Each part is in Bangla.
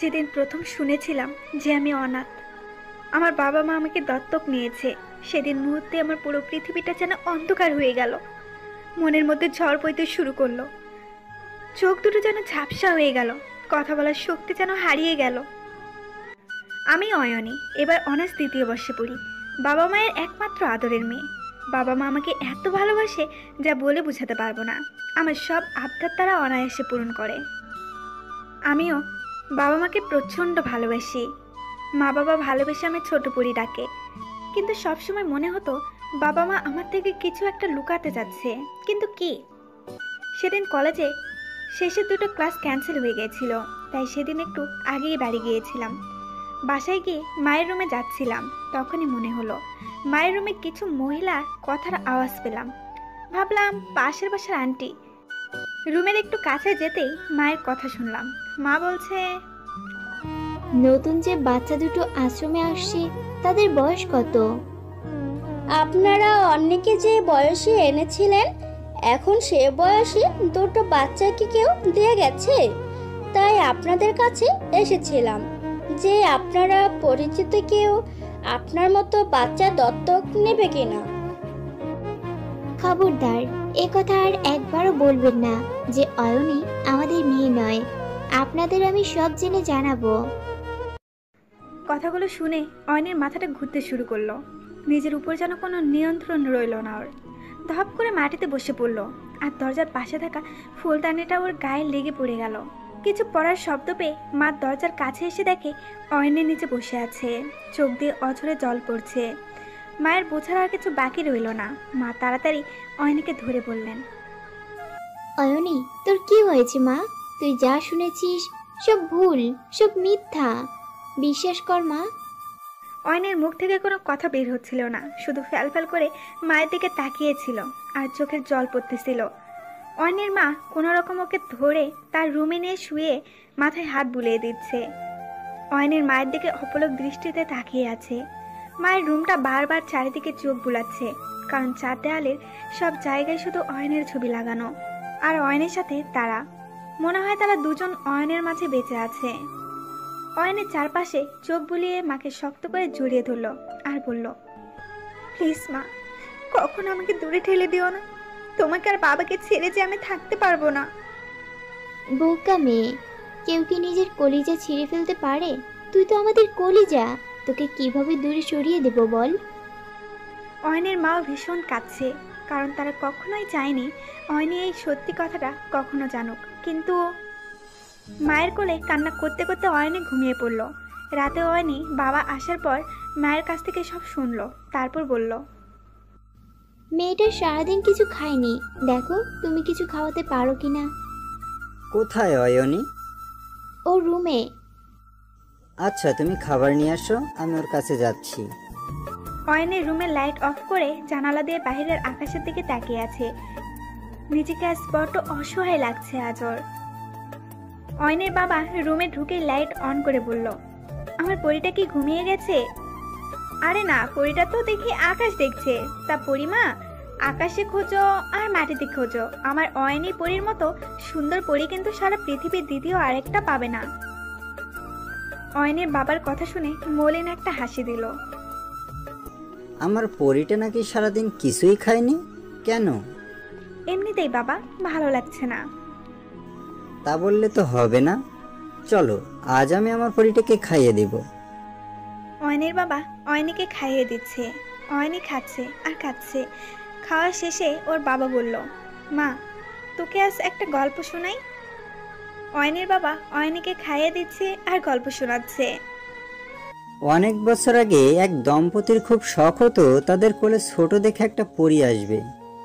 যেদিন প্রথম শুনেছিলাম যে আমি অনাথ, আমার বাবা মা আমাকে দত্তক নিয়েছে, সেদিন মুহূর্তে আমার পুরো পৃথিবীটা যেন অন্ধকার হয়ে গেল। মনের মধ্যে ঝড় বইতে শুরু করলো, চোখ দুটো যেন ঝাপসা হয়ে গেল, কথা বলার শক্তি যেন হারিয়ে গেল। আমি অয়নী, এবার অনার্স দ্বিতীয় বর্ষে পড়ি। বাবা মায়ের একমাত্র আদরের মেয়ে। বাবা মা আমাকে এত ভালোবাসে যা বলে বোঝাতে পারবো না। আমার সব আবদার তারা অনায়াসে পূরণ করে। আমিও বাবা মাকে প্রচণ্ড ভালোবাসি। মা বাবা ভালোবেসে আমি ছোট পরি ডাকে, কিন্তু সবসময় মনে হতো বাবা মা আমার থেকে কিছু একটা লুকাতে যাচ্ছে, কিন্তু কি? সেদিন কলেজে শেষের দুটো ক্লাস ক্যান্সেল হয়ে গিয়েছিল, তাই সেদিন একটু আগেই বাড়ি গিয়েছিলাম। বাসায় গিয়ে মায়ের রুমে যাচ্ছিলাম, তখনই মনে হলো মায়ের রুমে কিছু মহিলার কথার আওয়াজ পেলাম। ভাবলাম পাশের বাসার আন্টি। রুমের একটু কাছে যেতেই মায়ের কথা শুনলাম। মা বলছে, নতুন যে বাচ্চা দুটো আশ্রমে আসছে তাদের বয়স কত? আপনারা অনেকে যে বয়সে এনেছিলেন, এখন সে বয়সে দুটো বাচ্চাকে কেউ দিয়ে গেছে, তাই আপনাদের কাছে এসেছিলাম যে আপনারা পরিচিত কেউ আপনার মতো বাচ্চা দত্তক নেবে কিনা। খবরদার, এ কথা আর একবারও বলবেন না যে অয়নী আমাদের মেয়ে নয়। আপনাদের আমি সব জেনে জানাবো। কথাগুলো শুনে অয়নের মাথাটা ঘুরতে শুরু করলো। নিজের উপর যেন কোনো নিয়ন্ত্রণ রইল না ওর। ধপ করে মাটিতে বসে পড়লো, আর দরজার পাশে থাকা ফুলদানিটা ওর গায়ে লেগে পড়ে গেল। কিছু পড়ার শব্দ পেয়ে মা দরজার কাছে এসে দেখে অয়নের নিচে বসে আছে, চোখ দিয়ে অঝরে জল পড়ছে। মায়ের বোঝার আর কিছু বাকি রইল না। মা তাড়াতাড়ি অয়নীকে ধরে বললেন, অয়নী, তোর কি হয়েছে মা? তুই যা শুনেছিস সব ভুল, সব মিথ্যা। বিশ্বাস কর মা। অয়নের মুখ থেকে কোনো কথা বের হচ্ছিল না, শুধু ফ্যাল করে মায়ের দিকে তাকিয়েছিল আর চোখের জল পড়তেছিল। অয়নের মা কোনো রকম ওকে ধরে তার রুমে নিয়ে শুয়ে মাথায় হাত বুলিয়ে দিচ্ছে। অয়নের মায়ের দিকে অপলক দৃষ্টিতে তাকিয়ে আছে। মায়ের রুমটা বারবার চারিদিকে চোখ বুলাচ্ছে, কারণ চার দেয়ালের সব জায়গায় শুধু অয়নের ছবি লাগানো, আর অয়নের সাথে তারা। মনে হয় তারা দুজন অয়নের মাঝে বেঁচে আছে। অয়নের চারপাশে চোখ বুলিয়ে মাকে শক্ত করে জড়িয়ে ধরল আর বলল, প্লিজ মা, কখনো আমাকে দূরে ঠেলে দিও না। তোমাকে আর বাবাকে ছেড়ে যে আমি থাকতে পারবো না। বোকা মেয়ে, কেউ কি নিজের কলিজা ছিঁড়ে ফেলতে পারে? তুই তো আমাদের কলিজা, তোকে কিভাবে দূরে সরিয়ে দেব বল? অয়নের মাও ভীষণ কাঁদছে, কারণ তারা কখনোই চায়নি অয়নী এই সত্যি কথাটা কখনো জানুক। কিন্তু মায়ের কোলে কান্না করতে করতে অয়নী ঘুমিয়ে পড়ল। রাতে অয়নী বাবা আসার পর মায়ের কাছ থেকে সব শুনলো, তারপর বলল, মেয়েটা সারাদিন কিছু খায়নি, দেখো তুমি কিছু খাওয়াতে পারো কিনা। কোথায় অয়নী? ও রুমে। আচ্ছা, তুমি খাবার নিয়ে আসো, আমি ওর কাছে যাচ্ছি। অয়নের রুমের লাইট অফ করে জানালা দিয়ে বাইরের আকাশের দিকে তাকিয়ে আছে। নিজেকে আজ বড্ড অসহায় লাগছে আজ ওর। অয়নের বাবা রুমে ঢুকে লাইট অন করে বলল, আমার পরীটা কি ঘুমিয়ে গেছে? আরে না, পরীটা তো দেখি আকাশ দেখছে। তা পরিমা, আকাশে খোঁজো আর মাটিতে খোঁজো, আমার অয়নী পরীর মতো সুন্দর পরী কিন্তু সারা পৃথিবীর দ্বিতীয় আরেকটা পাবে না। অয়নের বাবার কথা শুনে মলিন একটা হাসি দিল। আমার পরীটা নাকি সারাদিন কিছুই খায়নি, কেন? এমনিতেই বাবা, ভালো লাগছে না। তা বললে তো হবে না, চলো আজ আমি আমার পরীটাকে খাইয়ে দেব। অয়নের বাবা অয়নীকে খাইয়ে দিচ্ছে। অয়নী খাচ্ছে আর খাচ্ছে। খাওয়া শেষে ওর বাবা বলল, মা, তোকে আজ একটা গল্প শোনাই। অয়নের বাবা অয়নীকে খাইয়ে দিচ্ছে আর গল্প শোনাচ্ছে। অনেক বছর আগে এক দম্পতির খুব শখ হতো তাদের কোলে ছোট দেখে একটা পরী আসবে,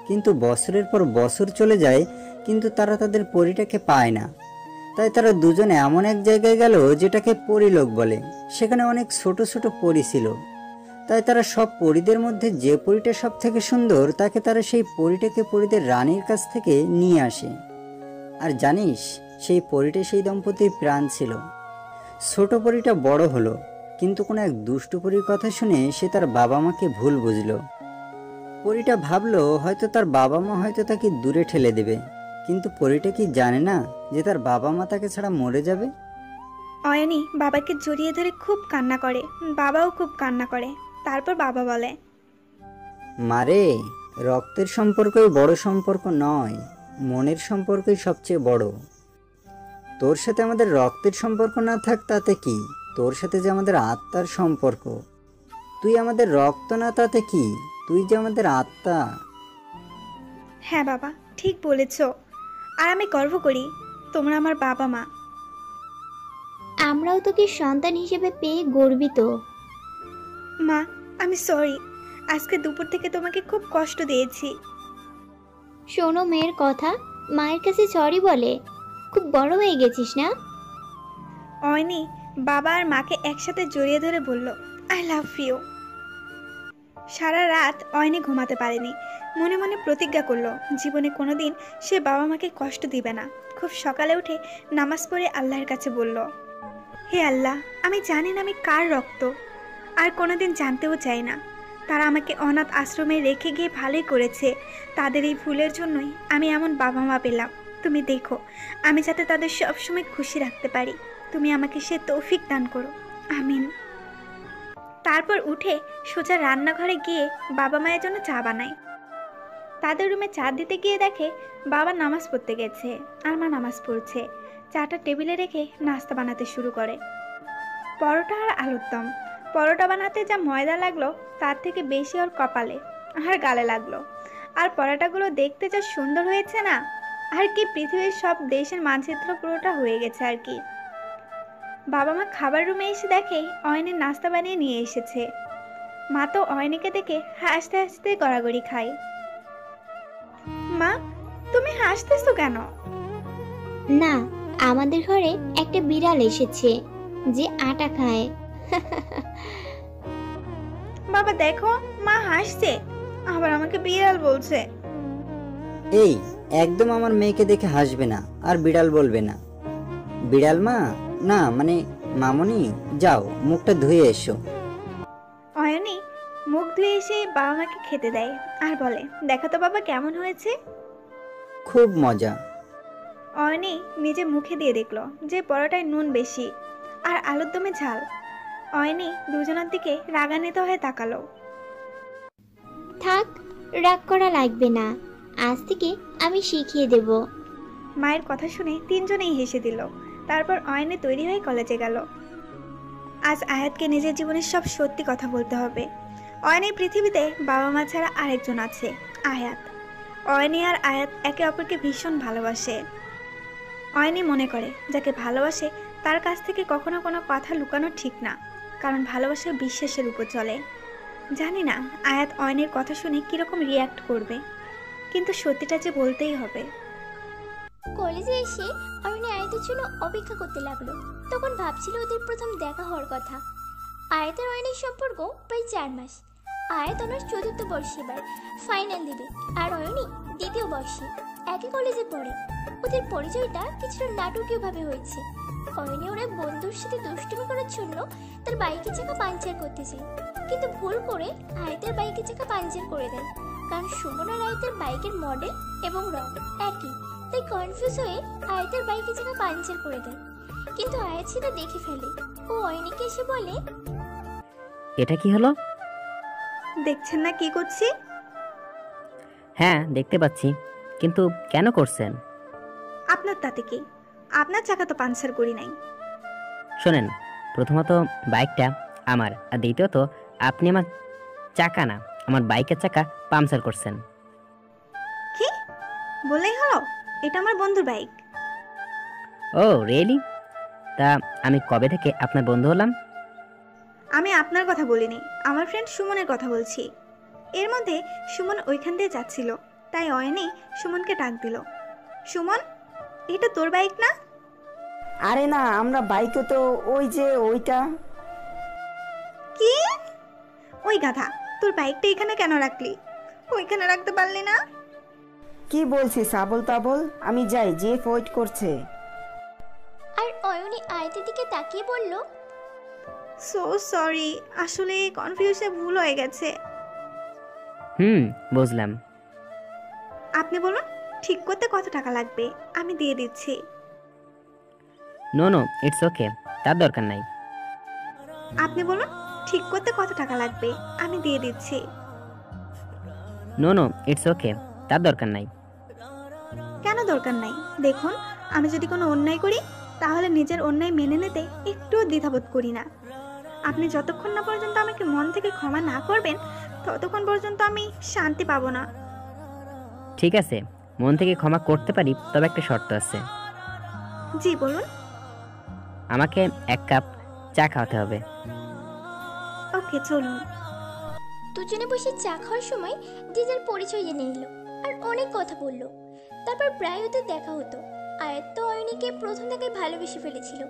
কিন্তু বছরের পর বছর চলে যায়, কিন্তু তারা তাদের পরীটাকে পায় না। তাই তারা দুজনে এমন এক জায়গায় গেল যেটাকে পরীলোক বলে। সেখানে অনেক ছোট ছোট পরী ছিল। তাই তারা সব পরীদের মধ্যে যে পরীটা সব থেকে সুন্দর তাকে তারা সেই পরীটাকে পরীদের রানীর কাছ থেকে নিয়ে আসে। আর জানিস, সেই পরীটা সেই দম্পতির প্রাণ ছিল। ছোট পরীটা বড় হলো, কিন্তু কোনো এক দুষ্টু পরীর কথা শুনে সে তার বাবা মাকে ভুল বুঝলো। পরীটা ভাবলো হয়তো তার বাবা মা হয়তো তাকে দূরে ঠেলে দেবে, কিন্তু পরীটা কি জানে না যে তার বাবা মা তাকে ছাড়া মরে যাবে। অয়নি বাবাকে জড়িয়ে ধরে খুব কান্না করে, বাবাও খুব কান্না করে। তারপর বাবা বলে, মারে, রক্তের সম্পর্কই বড় সম্পর্ক নয়, মনের সম্পর্কই সবচেয়ে বড়। তোর সাথে আমাদের রক্তের সম্পর্ক না থাক তাতে কি, তোর সাথে যে আমাদের আত্মার সম্পর্ক। তুই আমাদের রক্ত না তাতে কি, তুই যে আমাদের আত্মা। হ্যাঁ বাবা, ঠিক বলেছ। আর আমি গর্ব করি তোমরা আমার বাবা মা। আমরাও তোকে সন্তান হিসেবে পেয়ে গর্বিত। মা, আমি সরি, আজকে দুপুর থেকে তোমাকে খুব কষ্ট দিয়েছি। শোনো মেয়ের কথা, মায়ের কাছে সরি বলে। খুব বড় হয়ে গেছিস না? অয়নি বাবা আর মাকে একসাথে জড়িয়ে ধরে বলল, আই লাভ ইউ। সারা রাত অয়নি ঘুমাতে পারেনি। মনে মনে প্রতিজ্ঞা করলো জীবনে কোনোদিন সে বাবা মাকে কষ্ট দিবে না। খুব সকালে উঠে নামাজ পড়ে আল্লাহর কাছে বলল, হে আল্লাহ, আমি জানি না আমি কার রক্ত, আর কোনোদিন জানতেও চাই না। তারা আমাকে অনাথ আশ্রমে রেখে গিয়ে ভালোই করেছে। তাদের এই ভুলের জন্যই আমি এমন বাবা মা পেলাম। তুমি দেখো আমি যাতে তাদের সবসময় খুশি রাখতে পারি। তুমি আমাকে সে তৌফিক দান করো, আমিন। তারপর উঠে সোজা রান্নাঘরে গিয়ে বাবা মায়ের জন্য চা বানায়। তাদের রুমে চা দিতে গিয়ে দেখে বাবা নামাজ পড়তে গেছে আর মা নামাজ পড়ছে। চাটা টেবিলে রেখে নাস্তা বানাতে শুরু করে। পরোটা আর আলুর দম। পরোটা বানাতে যা ময়দা লাগলো তার থেকে বেশি ওর কপালে আর গালে লাগলো। আর পরোটাগুলো দেখতে যা সুন্দর হয়েছে না, আর কি পৃথিবীর সব দেশের মানচিত্র পুরোটা হয়ে গেছে আর কি। বাবা মা খাবার রুমে এসে দেখে অয়নের নাস্তা বানিয়ে নিয়ে এসেছে। মা তো অয়নিকে দেখে হাসতে হাসতে গড়াগড়ি খায়। মা, তুমি হাসতেছো কেন? না, আমাদের ঘরে একটা বিড়াল এসেছে যে আটা খায়। বাবা দেখো, মা হাসছে, আবার আমাকে বিড়াল বলছে। এই, একদম আমার মেয়েকে দেখে হাসবে না আর বিড়াল বলবে না। বিড়াল মা না, মানে মামনি, যাও মুখটা ধুয়ে এসো। অয়নি মুখ ধুয়ে এসে বাবা মাকে খেতে দেয় আর বলে, দেখো তো বাবা কেমন হয়েছে। খুব মজা। অয়নি নিজে মুখে দিয়ে দেখলো যে পরোটায় নুন বেশি আর আলুর দমে ঝাল। অয়নি দুজনের দিকে রাগান্বিত হয়ে তাকালো। থাক, রাগ করা লাগবে না, আজ থেকে আমি শিখিয়ে দেব। মায়ের কথা শুনে তিনজনেই হেসে দিল। তারপর অয়নি তৈরি হয়ে কলেজে গেল। আজ আয়াতকে নিজের জীবনের সব সত্যি কথা বলতে হবে। অয়নির পৃথিবীতে বাবা মা ছাড়া আরেকজন আছে, আয়াত। অয়নি আর আয়াত একে অপরকে ভীষণ ভালোবাসে। অয়নি মনে করে যাকে ভালোবাসে তার কাছ থেকে কখনো কোনো কথা লুকানো ঠিক না, কারণ ভালোবাসা বিশ্বাসের উপর চলে। জানি না আয়াত অয়নির কথা শুনে কিরকম রিয়াক্ট করবে, কিন্তু সত্যিটা যে বলতেই হবে। কলেজে এসে অয়নি আয়াতের জন্য অপেক্ষা করতে লাগলো। তখন ভাবছিল ওদের প্রথম দেখা হওয়ার কথা। আয়াতের অয়নির সম্পর্ক প্রায় 4 মাস। আয়াত অনার্স 4th বর্ষে এবার ফাইনাল দেবে, আর অয়নি 2য় বর্ষে। একই কলেজে পড়ে। ওদের পরিচয়টা কিছুটা নাটকীয়ভাবে হয়েছে। অয়নি ওরা বন্ধুর সাথে দুষ্টুমি করার জন্য তার বাইকের চাকা পাঞ্চার করতে যায়, কিন্তু ভুল করে আয়াতের বাইকের চাকা পাঞ্চার করে দেয়। কারণ সুমন আর আয়াতের বাইকের মডেল এবং রং একই, তাই কনফিউজ হয়ে আয়াতের বাইকের চাকা পাঞ্চার করে দেয়। কিন্তু আয়াত সেটা দেখে ফেলে। ও অয়নিকে এসে বলে, এটা কি হলো? দেখছেন না কি করছি? হ্যাঁ, দেখতে পাচ্ছি, কিন্তু কেন করছেন? আপনার তাতে কি? আপনার চাকা তো পাঞ্চার করি নাই। শোনেন, প্রথমত বাইকটা আমার, আর দ্বিতীয়ত আপনি আমার চাকা না, আমার বাইকের চাকা পাংচার করছেন। কি বলেই হলো? এটা আমার বন্ধুর বাইক। ও রিয়েলি? তা আমি কবে থেকে আপনার বন্ধু হলাম? আমি আপনার কথা বলিনি, আমার ফ্রেন্ড সুমনের কথা বলছি। এর মধ্যে সুমন ওইখান দিয়ে যাচ্ছিল, তাই অয়নি সুমনকে ডাক দিল। সুমন, এটা তোর বাইক না? আরে না, আমরা বাইকে তো ওই যে ওইটা। কি? ওই গাধা, তোর বাইকটা এখানে কেন রাখলি? ওইখানে রাখতে পারলি না? কি বলছিস আবল তাবল? আমি যাই, যে ওয়েট করছে। আর অয়নি আয়াতের দিকে তাকিয়ে বলল, সো সরি, আসলে কনফিউশনে ভুল হয়ে গেছে। বুঝলাম। আপনি বলুন ঠিক করতে কত টাকা লাগবে, আমি দিয়ে দিচ্ছি। নো নো, ইটস ওকে, তার দরকার নাই। আপনি বলুন ঠিক করতে কত টাকা লাগবে, আমি দিয়ে দিচ্ছি। নো নো, ইটস ওকে, তার দরকার নাই। কেন দরকার নাই? দেখুন, আমি যদি কোনো অন্যায় করি তাহলে নিজের অন্যায় মেনে নিতে একটুও দ্বিধাবোধ করি না। আপনি যতক্ষণ না পর্যন্ত আমাকে মন থেকে ক্ষমা না করবেন ততক্ষণ পর্যন্ত আমি শান্তি পাবো না। ঠিক আছে, মন থেকে ক্ষমা করতে পারি, তবে একটা শর্ত আছে। জি বলুন। আমাকে 1 কাপ চা খাওয়াতে হবে। ওকে, চলুন। দুজনে বসে চা খাওয়ার সময় যে যার পরিচয় জেনে নিল আর অনেক কথা বলল। তারপর প্রায় ওদের দেখা হতো। আয়াত তো অয়নীকে প্রথম থেকে ভালোবেসে ফেলেছিল।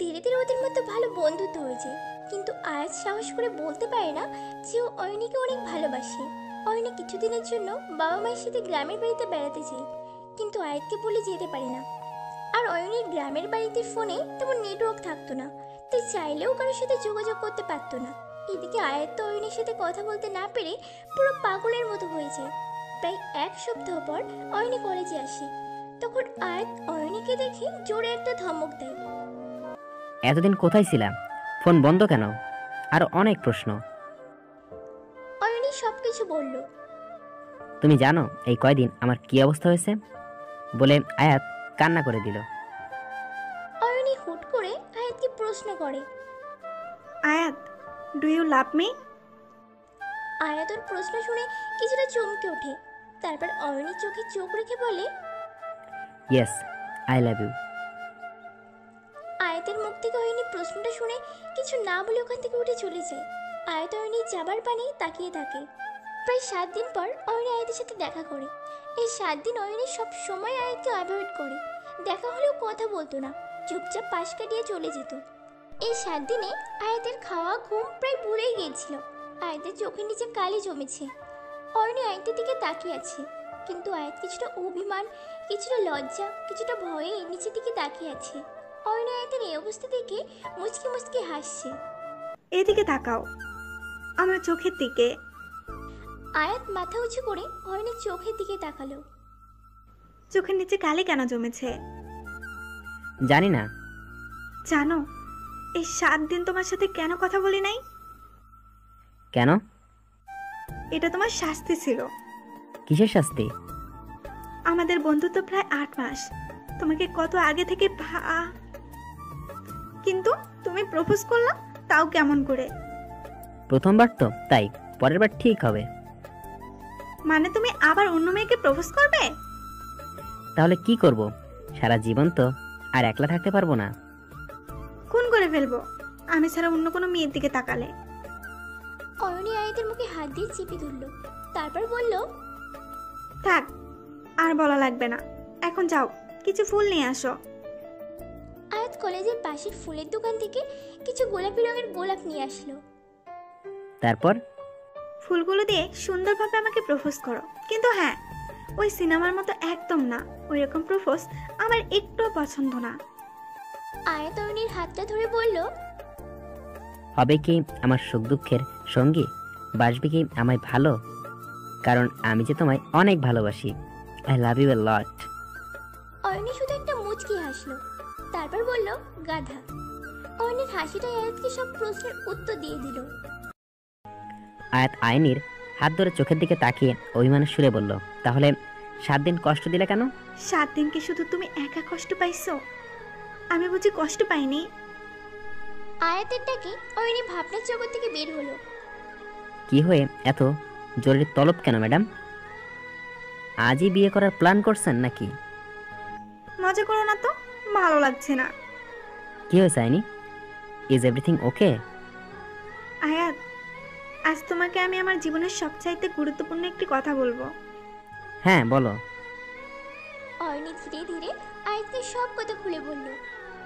ধীরে ধীরে ওদের মধ্যে ভালো বন্ধুত্ব হয়েছে, কিন্তু আয়াত সাহস করে বলতে পারে না যে ও অয়নীকে অনেক ভালোবাসে। অয়নী কিছুদিনের জন্য বাবা মায়ের সাথে গ্রামের বাড়িতে বেড়াতে চায়, কিন্তু আয়াতকে বলে যেতে পারে না। আর অয়নীর গ্রামের বাড়িতে ফোনে তেমন নেটওয়ার্ক থাকতো না, তাই চাইলেও কারোর সাথে যোগাযোগ করতে পারতো না। এদিকে আয়াত তো অয়নীর সাথে কথা বলতে না পেরে পুরো পাগলের মতো হয়ে যায়। প্রায় 1 সপ্তাহ পর অয়নী কলেজে আসে। তখন আয়াত অয়নীকে দেখে জোরে একটা ধমক দেয়। এতদিন কোথায় ছিলাম? ফোন বন্ধ কেন? আর অনেক প্রশ্ন। অয়নী সবকিছু বলল। তুমি জানো এই কয়দিন আমার কি অবস্থা হয়েছে? বলে আয়াত কান্না করে দিল। অয়নী হুট করে আয়াতকে প্রশ্ন করে। আয়াত, ডু ইউ লাভ মি? আয়াত ওর প্রশ্ন শুনে কিছুটা চমকে ওঠে। তারপর অয়নীর চোখে চোখ রেখে বলে, ইয়েস, আই লাভ ইউ। আয়াতের মুখ থেকে অয়নী প্রশ্নটা শুনে কিছু না বলে ওখান থেকে উঠে চলে যায়। আয়াত অয়নীর যাবার পানে তাকিয়ে থাকে। প্রায় 7 দিন পর অয়নী আয়াতের সাথে দেখা করে। এই 7 দিন অয়নী সব সময় আয়াতকে অ্যাভয়েড করে। দেখা হলেও কথা বলতো না, চুপচাপ পাশ কাটিয়ে চলে যেত। এই 7 দিনে আয়াতের খাওয়া ঘুম প্রায় ভুলেই গিয়েছিল। আয়াতের চোখের নিচে কালি জমেছে। অয়নী আয়াতের দিকে তাকিয়ে আছে, কিন্তু আয়াত কিছুটা অভিমান, কিছুটা লজ্জা, কিছুটা ভয়ে নিচের দিকে তাকিয়ে আছে। অয়নী আয়াতের এই অবস্থা দেখে মুচকি মুচকি হাসছে। এদিকে তাকাও, আমার চোখের দিকে। আয়াত মাথা উঁচু করে অয়নীর চোখের দিকে তাকালো। চোখের নিচে কালি কেন জমেছে? জানি না। জানো এই 7 দিন তোমার সাথে কেন কথা বলি নাই? কেন? এটা তোমার শাস্তি ছিল। কিসের শাস্তি? আমাদের বন্ধুত্ব প্রায় 8 মাস। তোমাকে কত আগে থেকে কিন্তু তুমি প্রপোজ করলা, তাও কেমন করে? প্রথমবার তো, তাই পরের বার ঠিক হবে। মানে তুমি আবার অন্য মেয়েকে প্রপোজ করবে? তাহলে কি করব? সারা জীবন তো আর একলা থাকতে পারবো না। খুন করে ফেলবো আমি ছাড়া অন্য কোনো মেয়ের দিকে তাকালে। অয়নী আয়াতের মুখে হাত দিয়ে চেপে ধরল। তারপর বলল, থাক, আর বলা লাগবে না, এখন যাও কিছু ফুল নিয়ে আসো। আয়াত কলেজের পাশের ফুলের দোকান থেকে কিছু গোলাপি রঙের গোলাপ নিয়ে আসলো। তারপর ফুলগুলো দিয়ে সুন্দরভাবে আমাকে প্রপোজ করো, কিন্তু হ্যাঁ, ওই সিনেমার মতো একদম না। ওই রকম প্রপোজ আমার একটুও পছন্দ না। আয়াত অয়নীর হাতটা ধরে বলল, হবে কি আমার সুখ দুঃখের সঙ্গী? বাসবে কি আমায় ভালো? কারণ আমি যে তোমায় অনেক ভালোবাসি। আই লাভ ইউ এ লট। অয়নী শুধু একটা মুচকি হাসলো। তারপর বলল, গাধা। অয়নীর হাসিটা আয়াতকে সব প্রশ্নের উত্তর দিয়ে দিল। আয়াত আইনির হাত ধরে চোখের দিকে তাকিয়ে অভিমানের সুরে বলল, তাহলে 7 দিন কষ্ট দিলে কেন? 7 দিন কি শুধু তুমি একা কষ্ট পাইছো? আমি বুঝি কষ্ট পাইনি? আয়াতের ডাকে অয়নী ভাবনার জগৎ থেকে বের হলো। কি হয়ে এত জরুরি তলব কেন ম্যাডাম? আজই বিয়ে করার প্ল্যান করছেন নাকি? মজা করো না তো, ভালো লাগছে না। কি হয়েছে আইনি? Is everything okay? আয়াত, আজ তোমাকে আমি আমার জীবনের সবচাইতে গুরুত্বপূর্ণ একটি কথা বলবো। হ্যাঁ বলো। অয়নী ধীরে ধীরে আয়াতকে সব কথা খুলে বলল।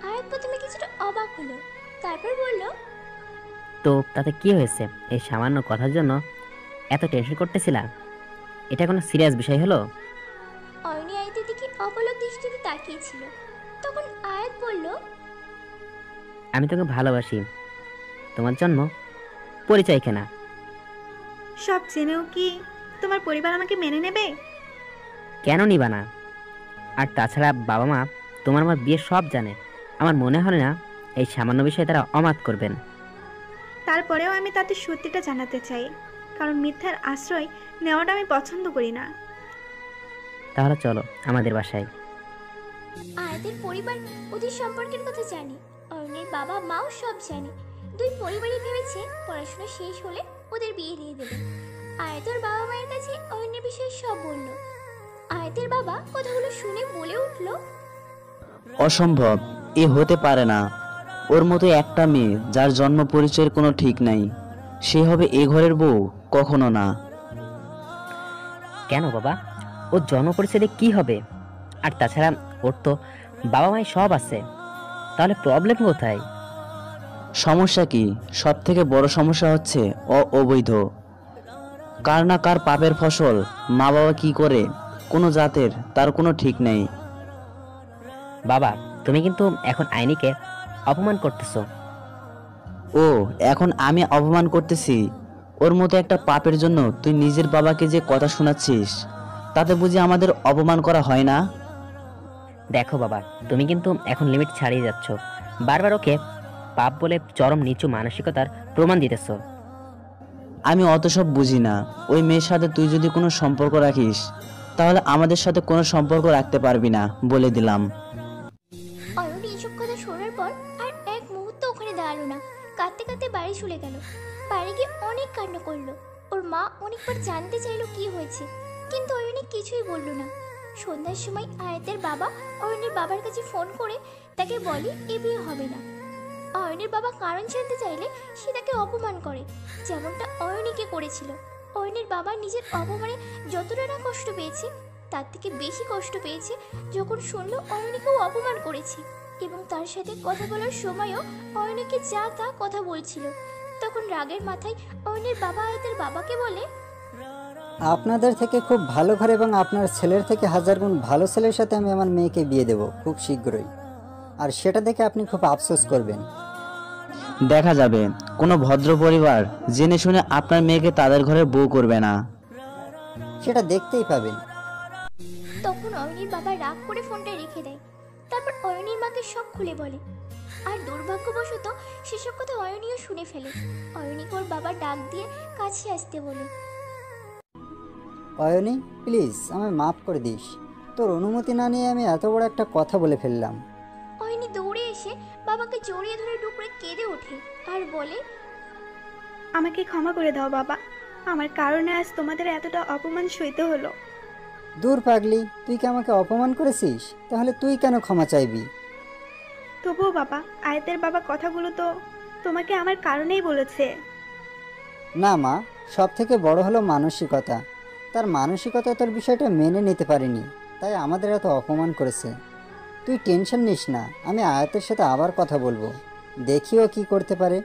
আয়াত প্রথমে কিছুটা অবাক হলো, তারপর বলল, তো তাতে কি হয়েছে? এই সামান্য কথার জন্য এত টেনশন করতেছিলা? এটা কোনো সিরিয়াস বিষয় হলো? অয়নী আয়াতের দিকে অপলক দৃষ্টিতে তাকিয়েছিল। তখন আয়াত বলল, আমি তোকে ভালোবাসি। তোমার জন্ম পরিচয় কেনা। সব জেনেও কি তোমার পরিবার আমাকে মেনে নেবে? কেন নিবা না? আর তাছাড়া বাবা মা তোমার আমার বিয়ে সব জানে। আমার মনে হয় না এই সামান্য বিষয়ে তারা অমাত করবেন। তারপরেও আমি তাদের সত্যিটা জানাতে চাই, কারণ মিথ্যার আশ্রয় নেওয়াটা আমি পছন্দ করি না। তাহলে চলো আমাদের বাসায়। আয়াতের পরিবার ওদের সম্পর্কের কথা জানে, অয়নের বাবা মাও সব জানে। দুই পরিবারই ভেবেছে পড়াশোনা শেষ হলে ওদের বিয়ে দিয়ে দেবে। আয়াতের বাবা মায়ের কাছে অয়নের বিষয়ে সব বলল। আয়াতের বাবা কথাগুলো শুনে বলে উঠল, অসম্ভব, এ হতে পারে না। ওর মতো একটা মেয়ে যার জন্ম পরিচয়ের কোনো ঠিক নাই, সে হবে এ ঘরের বউ? কখনো না। কেন বাবা, ওর জন্ম পরিচয় দিয়ে কি হবে? আর তাছাড়া ওর তো বাবা মায়ের সব আছে, তাহলে প্রবলেম কোথায়? সমস্যা কি? সব থেকে বড় সমস্যা হচ্ছে অবৈধ। কার না কার পাপের ফসল মা বাবা কি করে কোনো জাতের, তার কোনো ঠিক নেই। বাবা, তুমি কিন্তু এখন আইনিকে অপমান করতেছো। ও, এখন আমি অপমান করতেছি? ওর মতো একটা পাপের জন্য তুই নিজের বাবাকে যে কথা শোনাচ্ছিস, তাতে বুঝি আমাদের অপমান করা হয় না? দেখো বাবা, তুমি কিন্তু এখন লিমিট ছাড়িয়ে যাচ্ছ। বারবার ওকে পাপ বলে চরম নিচু মানসিকতার প্রমাণ দিতেছো। আমি অত সব বুঝি না। ওই মেয়ের সাথে তুই যদি কোনো সম্পর্ক রাখিস, তাহলে আমাদের সাথে কোনো সম্পর্ক রাখতে পারবি না, বলে দিলাম। অয়ন এইসব কথা শোনার পর আর এক মুহূর্ত ওখানে দাঁড়ালো না, কাঁদতে কাঁদতে বাড়ি চলে গেল। বাড়ি গিয়ে অনেক কান্না করলো। ওর মা অনেকবার জানতে চাইলো কি হয়েছে, কিন্তু অয়নে কিছুই বললো না। সন্ধ্যার সময় আয়াতের বাবা অয়নের বাবার কাছে ফোন করে তাকে বলে এ বিয়ে হবে না। অয়নের বাবা কারণ জানতে চাইলে সে তাকে অপমান করে, যেমনটা অয়নীকে করেছিল। অয়নের বাবা নিজের অপমানে যতটা না কষ্ট পেয়েছে, তার থেকে বেশি কষ্ট পেয়েছে যখন শুনলো অয়নীকেও অপমান করেছে, এবং তার সাথে কথা বলার সময়ও অয়নীকে যা তা কথা বলছিল। তখন রাগের মাথায় অয়নের বাবা আয়াতের বাবাকে বলে, আপনাদের থেকে খুব ভালো ঘর এবং আপনার ছেলের থেকে 1000 গুণ ভালো ছেলের সাথে আমি আমার মেয়েকে বিয়ে দেব খুব শীঘ্রই, আর সেটা দেখে আপনি খুব আফসোস করবেন। দেখা যাবে কোনো ভদ্র পরিবার জেনে শুনে আপনার মেয়েকে তাদের ঘরে বউ করবে না। সেটা দেখতেই পাবেন। তখন অয়নীর বাবা রাগ করে ফোনটা রেখে দেয়। তারপর অয়নীর মাকে সব খুলে বলে, আর দুর্ভাগ্যবশত সেসব কথা অয়নীও শুনে ফেলে। অয়নীকে ওর বাবা ডাক দিয়ে কাছে আসতে বলে। অয়নী, প্লিজ আমায় মাফ করে দিস। তোর অনুমতি না নিয়ে আমি এত বড় একটা কথা বলে ফেললাম। অয়নী দৌড়ে এসে বাবাকে জড়িয়ে ধরে ডুকরে কেঁদে ওঠে আর বলে, আমাকে ক্ষমা করে দাও বাবা, আমার কারণে আজ তোমাদের এতটা অপমান সইতে হলো। দূর পাগলি, তুই কি আমাকে অপমান করেছিস? তাহলে তুই কেন ক্ষমা চাইবি? তবুও বাবা, আয়াতের বাবা কথাগুলো তো তোমাকে আমার কারণেই বলেছে। না মা, সব থেকে বড় হলো মানসিকতা। তার মানসিকতা তোর বিষয়টা মেনে নিতে পারিনি, তাই আমাদের এত অপমান করেছে। তুই টেনশন নিস না, আমি আয়াতের সাথে আবার কথা বলবো, দেখিও কি করতে পারে।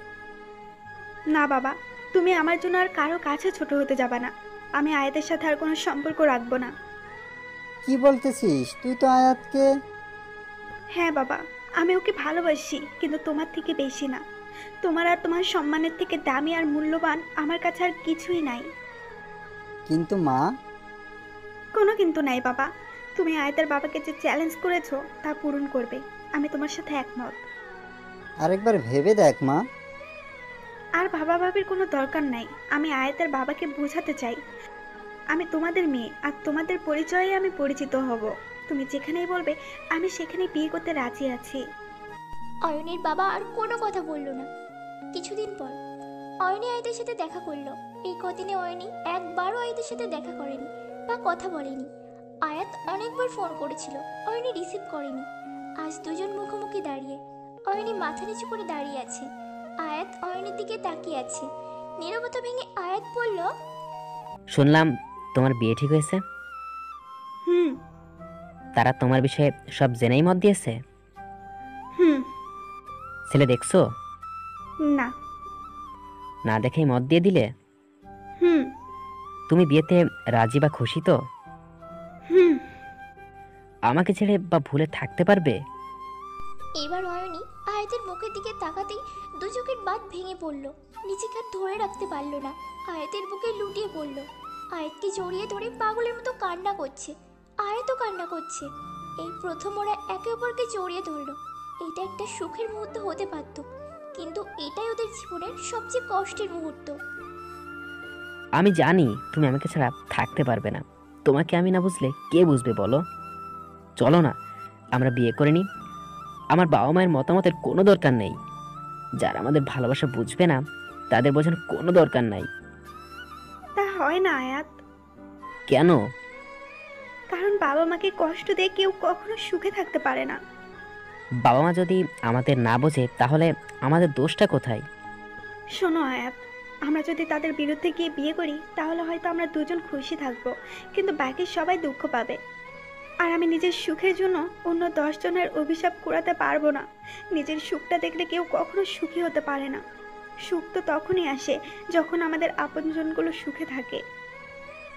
না বাবা, তুমি আমার জন্য আর কারো কাছে ছোট হতে যাবা না। আমি আয়াতের সাথে আর কোনো সম্পর্ক রাখবো না। কি বলতেছিস? তুই তো আয়াতকে... হ্যাঁ বাবা, আমি ওকে ভালোবাসি, কিন্তু তোমার থেকে বেশি না। তোমার আর তোমার সম্মানের থেকে দামি আর মূল্যবান আমার কাছে আর কিছুই নাই। কিন্তু মা... কোনো কিন্তু নাই বাবা, তুমি আয়াতের বাবাকে যে চ্যালেঞ্জ করেছো তা পূরণ করবে, আমি তোমার সাথে একমত। আরেকবার ভেবে দেখ মা। আর ভাবির কোনো দরকার নাই। আমি আয়াতের বাবাকে বোঝাতে চাই আমি তোমাদের মেয়ে, আর তোমাদের পরিচয়ে আমি পরিচিত হব। তুমি যেখানেই বলবে আমি সেখানেই বিয়ে করতে রাজি আছি। অয়নের বাবা আর কোনো কথা বলল না। কিছুদিন পর অয়নী আয়াতের সাথে দেখা করলো। এই কদিনে অয়নী একবারও আয়াতের সাথে দেখা করেনি বা কথা বলেনি। আয়াত অনেকবার ফোন করেছিল, অয়নী রিসিভ করেনি। আজ দুজন মুখোমুখি দাঁড়িয়ে। অয়নী মাথা নিচু করে দাঁড়িয়ে আছে, আয়াত অয়নীর দিকে তাকিয়ে আছে। নীরবতা ভেঙে আয়াত বলল, শুনলাম তোমার বিয়ে ঠিক হয়েছে। হুম তারা তোমার বিষয়ে সব জেনেই মত দিয়েছে? হুম। ছেলে দেখছো? না। না দেখেই মত দিয়ে দিলে? হুম তুমি বিয়েতে রাজি বা খুশি তো? হুম। আমাকে ছেড়ে বা ভুলে থাকতে পারবে? এবার অয়নী আয়াতের মুখের দিকে তাকাতেই দু চোখের বাঁধ ভেঙে পড়ল। নিজেকে আর ধরে রাখতে পারল না, আয়াতের বুকে লুটিয়ে পড়ল। আয়াতকে জড়িয়ে ধরে পাগলের মতো কান্না করছে, আয়াতও কান্না করছে। এই প্রথম ওরা একে অপরকে জড়িয়ে ধরল। এটা একটা সুখের মুহূর্ত হতে পারত, কিন্তু এটাই ওদের জীবনের সবচেয়ে কষ্টের মুহূর্ত। আমি জানি তুমি আমাকে ছাড়া থাকতে পারবে না। তোমাকে আমি না বুঝলে কে বুঝবে বলো? চলো না আমরা বিয়ে করে নিই। আমার বাবা মায়ের মতামতের কোনো দরকার নেই। যারা আমাদের ভালোবাসা বুঝবে না তাদের বোঝানোর কোনো দরকার নাই। তা হয় না আয়াত, কেন? কারণ বাবা মাকে কষ্ট দিয়ে কেউ কখনো সুখে থাকতে পারে না। বাবা মা যদি আমাদের না বোঝে তাহলে আমাদের দোষটা কোথায়? শোনো আয়াত, আমরা যদি তাদের বিরুদ্ধে গিয়ে বিয়ে করি তাহলে হয়তো আমরা দুজন খুশি থাকবো, কিন্তু বাকি সবাই দুঃখ পাবে। আর আমি নিজের সুখের জন্য অন্য 10 জনের অভিশাপ কুড়াতে পারবো না। নিজের সুখটা দেখলে কেউ কখনো সুখী হতে পারে না। সুখ তো তখনই আসে যখন আমাদের আপনজনগুলো সুখে থাকে।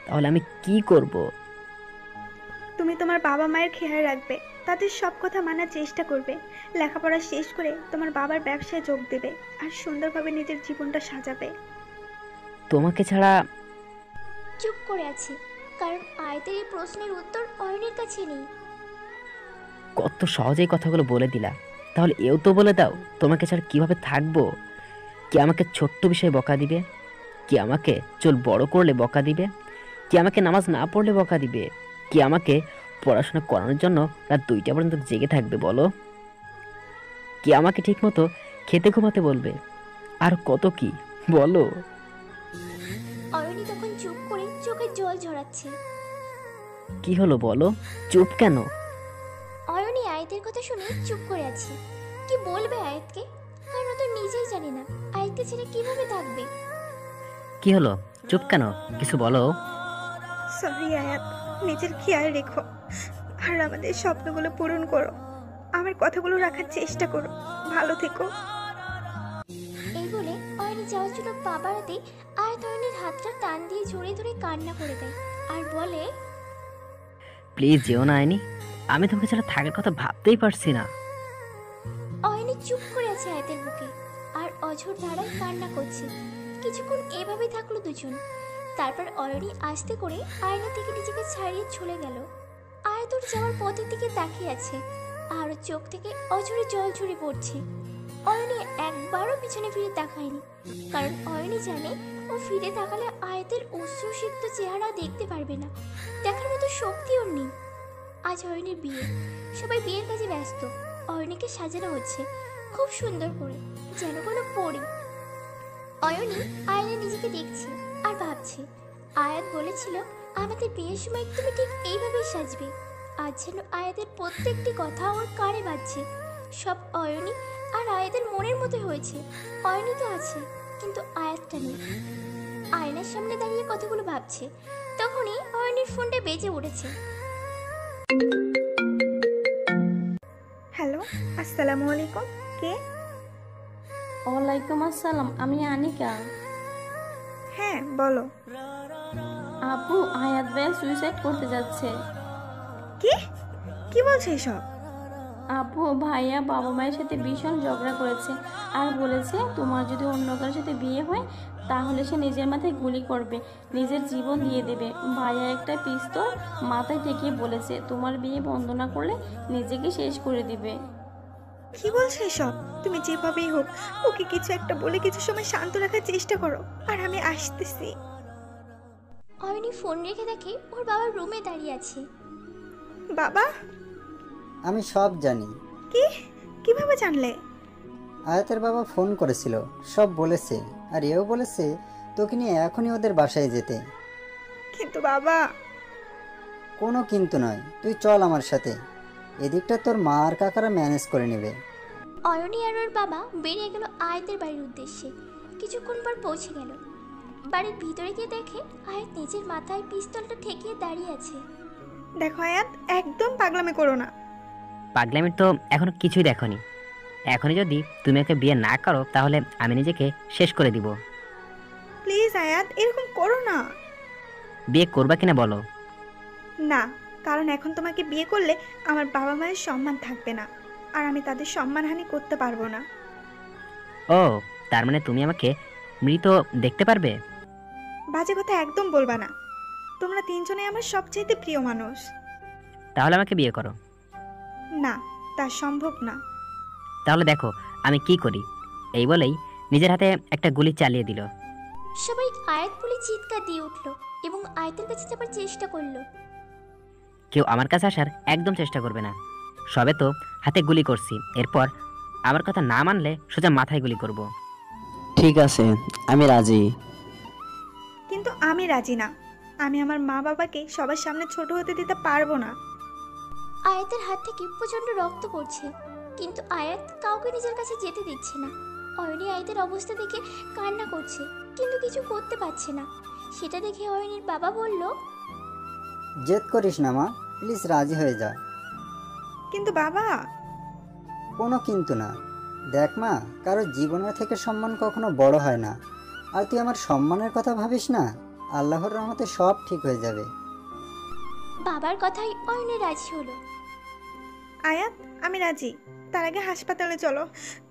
তাহলে আমি কি করব? তুমি তোমার বাবা মায়ের খেয়াল রাখবে, তাদের সব কথা মানার চেষ্টা করবে, লেখাপড়া শেষ করে তোমার বাবার ব্যবসায় যোগ দেবে, আর সুন্দরভাবে নিজের জীবনটা সাজাবে। তোমাকে ছাড়া চুপ করে আছি কারণ আয়াতের এই প্রশ্নের উত্তর অয়নের কাছে নেই। কত সহজেই কথাগুলো বলে দিলা, তাহলে এও তো বলে দাও তোমাকে ছাড়া কিভাবে থাকবো। কি আমাকে ছোট্ট বিষয়ে বকা দিবে? কি আমাকে চুল বড় করলে বকা দিবে? কি আমাকে নামাজ না পড়লে বকা দিবে? কি আমাকে পড়াশোনা করানোর জন্য রাত 2টা পর্যন্ত জেগে থাকবে বলো? কি আমাকে ঠিক মতো খেতে ঘুমাতে বলবে? আর কত কি বলো। অয়নী তখন চুপ করে চোখের জল ঝরাচ্ছে। কি হলো বলো, চুপ কেন? অয়নী আয়াতের কথা শুনে চুপ করে আছে। কি বলবে আয়াতকে? কারণ ও তো নিজেই জানে না আয়াতকে ছেড়ে কিভাবে থাকবে। কি হলো, চুপ কেন? কিছু বলো। সরি আয়াত, নিজের খেয়াল রেখো আর আমাদের স্বপ্নগুলো পূরণ করো। আমার কথাগুলো রাখার চেষ্টা করো। ভালো থেকো। এই বলে অয়নী যাওয়ার জন্য পা বাড়াতে আয়াত অয়নীর হাতটা টান দিয়ে জড়িয়ে ধরে কান্না করে দেয় আর বলে, প্লিজ যেও না আইনি, আমি তোমাকে ছাড়া থাকার কথা ভাবতেই পারছি না। অয়নী চুপ করে আছে আয়াতের বুকে আর অঝোর ধারায় কান্না করছে। কিছুক্ষণ এভাবেই থাকলো দুজন। তারপর অয়নী আস্তে করে আয়না থেকে নিজেকে ছাড়িয়ে চলে গেল। আয়াত ওর যাওয়ার পথের দিকে তাকিয়ে আছে আর ওর চোখ থেকে অঝরে জল ঝরে পড়ছে। অয়নী একবারও পিছনে ফিরে তাকায়নি, কারণ অয়নী জানে ও ফিরে তাকালে আয়াতের অশ্রুসিক্ত চেহারা দেখতে পারবে না। দেখার মতো শক্তি ওর নেই। আজ অয়নীর বিয়ে, সবাই বিয়ের কাজে ব্যস্ত। অয়নীকে সাজানো হচ্ছে খুব সুন্দর করে, যেন কোনো পরী। অয়নী আয়নায় নিজেকে দেখছে আর ভাবছে, আয়াত বলেছিল আমাদের বিয়ের সময় তুমি ঠিক এইভাবেই সাজবে। আজ যেন আয়াতের প্রত্যেকটি কথা ওর কানে বাজছে। সব অয়নী আর আয়াতের মনের মতো হয়েছে। অয়নী তো আছে কিন্তু আয়াতটা নেই। আয়নার সামনে দাঁড়িয়ে কথাগুলো ভাবছে, তখনই অয়নীর ফোনটা বেজে উঠেছে। হ্যালো, আসসালামু আলাইকুম। কে? ওয়ালাইকুম আসসালাম, আমি আনিকা। হ্যাঁ বলো। আপু, আয়াত ভাইয়া সুইসাইড করতে যাচ্ছে। কি কি বলছো এসব? আপু, ভাইয়া বাবা মায়ের সাথে ভীষণ ঝগড়া করেছে আর বলেছে তোমার যদি অন্য কারোর সাথে বিয়ে হয় তাহলে সে নিজের মাথায় গুলি করবে, নিজের জীবন দিয়ে দেবে। ভাইয়া একটা পিস্তল মাথায় ঠেকিয়ে বলেছে তোমার বিয়ে বন্ধ না করলে নিজেকে শেষ করে দিবে। কি বলছো এসব? তুমি যেভাবেই হোক ওকে কিছু একটা বলে কিছু সময় শান্ত রাখার চেষ্টা করো, আর আমি আসতেছি। অয়নী ফোন রেখে দেখে ওর বাবা রুমে দাঁড়িয়ে আছে। বাবা? আমি সব জানি। কি? কিভাবে জানলে? আয়াতের বাবা ফোন করেছিল, সব বলেছে, আর এও বলেছে তোকে নিয়ে এখনই ওদের বাসায় যেতে। কিন্তু বাবা। কোনো কিন্তু নয়, তুই চল আমার সাথে। এদিকটা তোর মা আর কাকারা ম্যানেজ করে নেবে। অয়নী আর ওর বাবা বেরিয়ে গেল আয়াতের বাড়ির উদ্দেশ্যে। কিছুক্ষণ পর পৌঁছে গেল। বাড়ির ভিতরে গিয়ে দেখে আয়াত নিজের মাথায় পিস্তলটা ঠেকিয়ে দাঁড়িয়ে আছে। দেখো আয়াত, একদম পাগলামি করো না। পাগলামির তো এখনো কিছুই দেখনি। এখনই যদি তুমি ওকে বিয়ে না করো তাহলে আমি নিজেকে শেষ করে দিব। প্লিজ আয়াত, এরকম করো না। বিয়ে করবা কিনা বলো? না, কারণ এখন তোমাকে বিয়ে করলে আমার বাবা মায়ের সম্মান থাকবে না, আর আমি তাদের সম্মানহানি করতে পারবো না। ও, তার মানে তুমি আমাকে মৃত দেখতে পারবে? বাজে কথা একদম বলবা না। তোমরা তিনজনে আমার সবচাইতে প্রিয় মানুষ। তাহলে আমাকে বিয়ে করো। না, তা সম্ভব না। তাহলে দেখো আমি কি করি। এই বলেই নিজের হাতে একটা গুলি চালিয়ে দিল। সবাই আয়াত বলে চিৎকার দিয়ে উঠল এবং আয়াতের কাছে যাবার চেষ্টা করলো। কেউ আমার কাছে আসার একদম চেষ্টা করবে না। সবে তো হাতে গুলি করছি, এরপর আমার কথা না মানলে সোজা মাথায় গুলি করব। ঠিক আছে, আমি রাজি। কিন্তু আমি রাজি না। আমি আমার মা বাবাকে সবার সামনে ছোট হতে দিতে পারবো না। আয়াতের হাত থেকে প্রচন্ড রক্ত পড়ছে, কিন্তু আয়াত কাউকে নিজের কাছে যেতে দিচ্ছে না। অয়নী আয়াতের অবস্থা দেখে কান্না করছে, কিন্তু কিছু করতে পারছে না। সেটা দেখে অয়নীর বাবা বলল, জেদ করিস না মা, প্লিজ রাজি হয়ে যা। কিন্তু বাবা। কোনো কিন্তু না। দেখ মা, কারো জীবনের থেকে সম্মান কখনো বড় হয় না। আর তুই আমার সম্মানের কথা ভাবিস না, আল্লাহর রহমতে সব ঠিক হয়ে যাবে। বাবার কথাই অয়নী রাজি হলো। আয়াত, আমি রাজি। তার আগে হাসপাতালে চলো,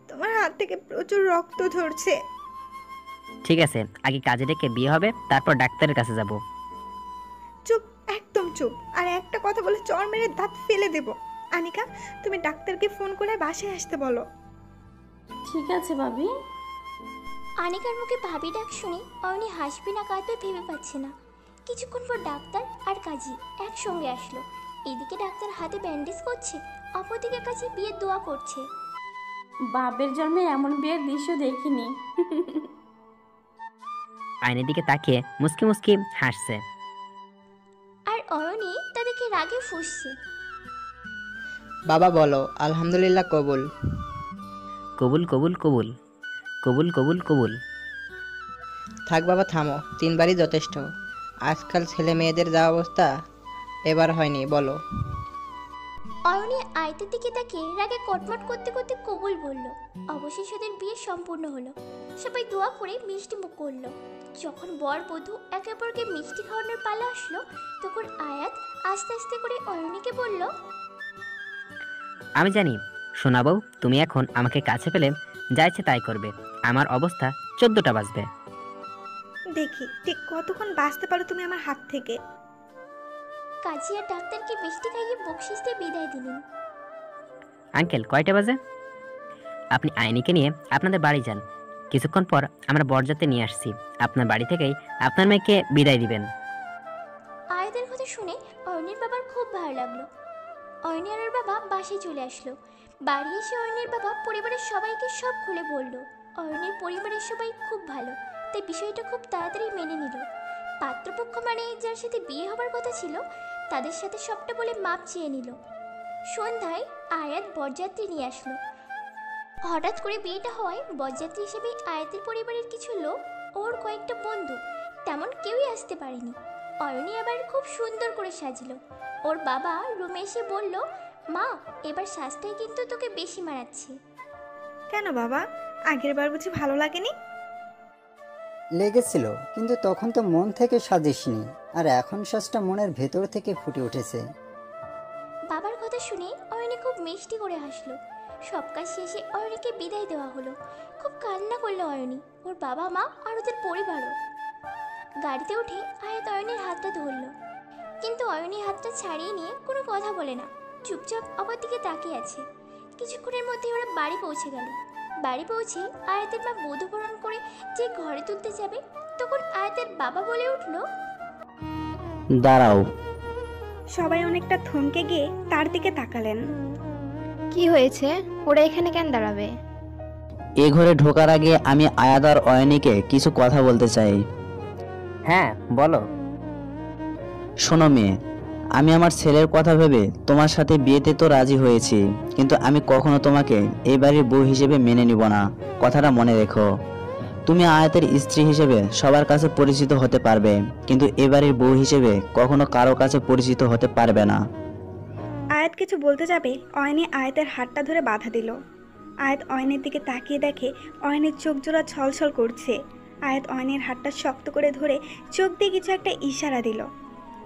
তোমার হাত থেকে প্রচুর রক্ত ঝরছে। ঠিক আছে, আগে কাজে ডেকে বিয়ে হবে, তারপর ডাক্তারের কাছে যাব। চুপ, একদম চুপ। আর একটা কথা বলে চর মেরে দাঁত ফেলে দেব। আনিকা, তুমি ডাক্তারকে ফোন করে বাসায় আসতে বলো। ঠিক আছে ভাবি। আনিকার মুখে ভাবি ডাক শুনে অয়নী হাসবে না কাঁদবে ভেবে পাচ্ছে না। কিছুক্ষণ পর ডাক্তার আর কাজী একসঙ্গে আসলো। এদিকে ডাক্তার হাতে ব্যান্ডেজ করছে, অপরদিকে কাজী বিয়ের দোয়া করছে। বাপের জন্মে এমন বিয়ের দৃশ্য দেখিনি। আয়নের দিকে তাকিয়ে মুসকি মুসকি হাসছে। আর অয়নী তাদেরকে রাগে ফুঁসছে। বাবা বলো আলহামদুলিল্লাহ কবুল। কবুল কবুল কবুল কবুল কবুল কবুল। থাক বাবা থামো, 3 বারই যথেষ্ট। আজকাল ছেলে মেয়েদের যা অবস্থা, এবার হয়নি বলো। অয়নী আয়তের দিকে তাকিয়ে রাগে কটমট করতে করতে কবুল বলল। অবশেষে ওদের বিয়ে সম্পূর্ণ হলো। সবাই দোয়া করে মিষ্টি মুখ করলো। যখন বর বধূ একে অপরকে মিষ্টি খাওয়ানোর পালা আসলো, তখন আয়াত আস্তে আস্তে করে অয়নীকে বলল, আমি জানি সোনা বউ, তুমি এখন আমাকে কাছে পেলে যা ইচ্ছে তাই করবে। আমার অবস্থা 14টা বাজবে। দেখি ঠিক কতক্ষণ বাঁচতে পারো তুমি আমার হাত থেকে। কাজী আর ডাক্তারকে মিষ্টি খাইয়ে বকশিস দিয়ে বিদায় দিলেন। আঙ্কেল, কয়টা বাজে? আপনি আইনিকে নিয়ে আপনাদের বাড়ি যান। কিছুক্ষণ পর আমরা বরযাত্রী নিয়ে আসছি। আপনার বাড়ি থেকেই আপনার মেয়েকে বিদায় দিবেন। আয়াতের কথা শুনে অয়নীর বাবার খুব ভালো লাগলো। অয়নী আর ওর বাবা বাসায় চলে আসলো। বাড়ি এসে অয়নীর বাবা পরিবারের সবাইকে সব খুলে বলল। অয়নীর পরিবারের সবাই খুব ভালো, তাই বিষয়টা খুব তাড়াতাড়ি মেনে নিল। পাত্রপক্ষ মানে যার সাথে বিয়ে হবার কথা ছিল, তাদের সাথে সবটা বলে মাপ চেয়ে নিল। সন্ধ্যায় আয়াত বরযাত্রী নিয়ে আসলো। হঠাৎ করে বিয়েটা হওয়ায় বরযাত্রী হিসেবে আয়াতের পরিবারের কিছু লোক, ওর কয়েকটা বন্ধু, তেমন কেউই আসতে পারেনি। অয়নী আবার খুব সুন্দর করে সাজলো। ওর বাবা রুমে এসে বলল, মা এবার সাজটাই কিন্তু তোকে বেশি মানাচ্ছে। কেন বাবা, আগের বার বুঝি ভালো লাগেনি? লেগেছিল, কিন্তু তখন তো মন থেকে সাজিসনি, আর এখন সাজটা মনের ভেতর থেকে ফুটে উঠেছে। বাবার কথা শুনে অয়নী খুব মিষ্টি করে হাসলো। সব কাজ শেষে অয়নীকে বিদায় দেওয়া হলো। খুব কান্না করলো অয়নী, ওর বাবা মা আর ওদের পরিবারও। গাড়িতে উঠে আয়াত অয়নীর হাতটা ধরলো, কিন্তু অয়নী হাতটা ছাড়িয়ে নিয়ে কোনো কথা বলে না, চুপচাপ অপর দিকে তাকিয়ে আছে। কিছুক্ষণের মধ্যে ওরা বাড়ি পৌঁছে গেল। বাড়ি পৌঁছে আয়াতের মা বধূবরণ করে যে ঘরে তুলতে যাবে, তখন আয়াতের বাবা বলে উঠল, দাঁড়াও। সবাই অনেকটা থমকে গিয়ে তার দিকে তাকালেন। কি হয়েছে? ওরা এখানে কেন দাঁড়াবে? এ ঘরে ঢোকার আগে আমি আয়াত আর অয়নীকে কিছু কথা বলতে চাই। হ্যাঁ বলো। শোনো মেয়ে, আমি আমার ছেলের কথা ভেবে তোমার সাথে বিয়েতে তো রাজি হয়েছি, কিন্তু আমি কখনো তোমাকে এই বাড়ির বউ হিসেবে মেনে নিব না। কথাটা মনে রেখো। তুমি আয়াতের স্ত্রী হিসেবে সবার কাছে পরিচিত হতে পারবে, কিন্তু এ বাড়ির বউ হিসেবে কখনো কারো কাছে পরিচিত হতে পারবে না। আয়াত কিছু বলতে যাবে, অয়নী আয়াতের হাতটা ধরে বাধা দিল। আয়াত অয়নের দিকে তাকিয়ে দেখে অয়নের চোখ জোড়া ছলছল করছে। আয়াত অয়নের হাতটা শক্ত করে ধরে চোখ দিয়ে কিছু একটা ইশারা দিল।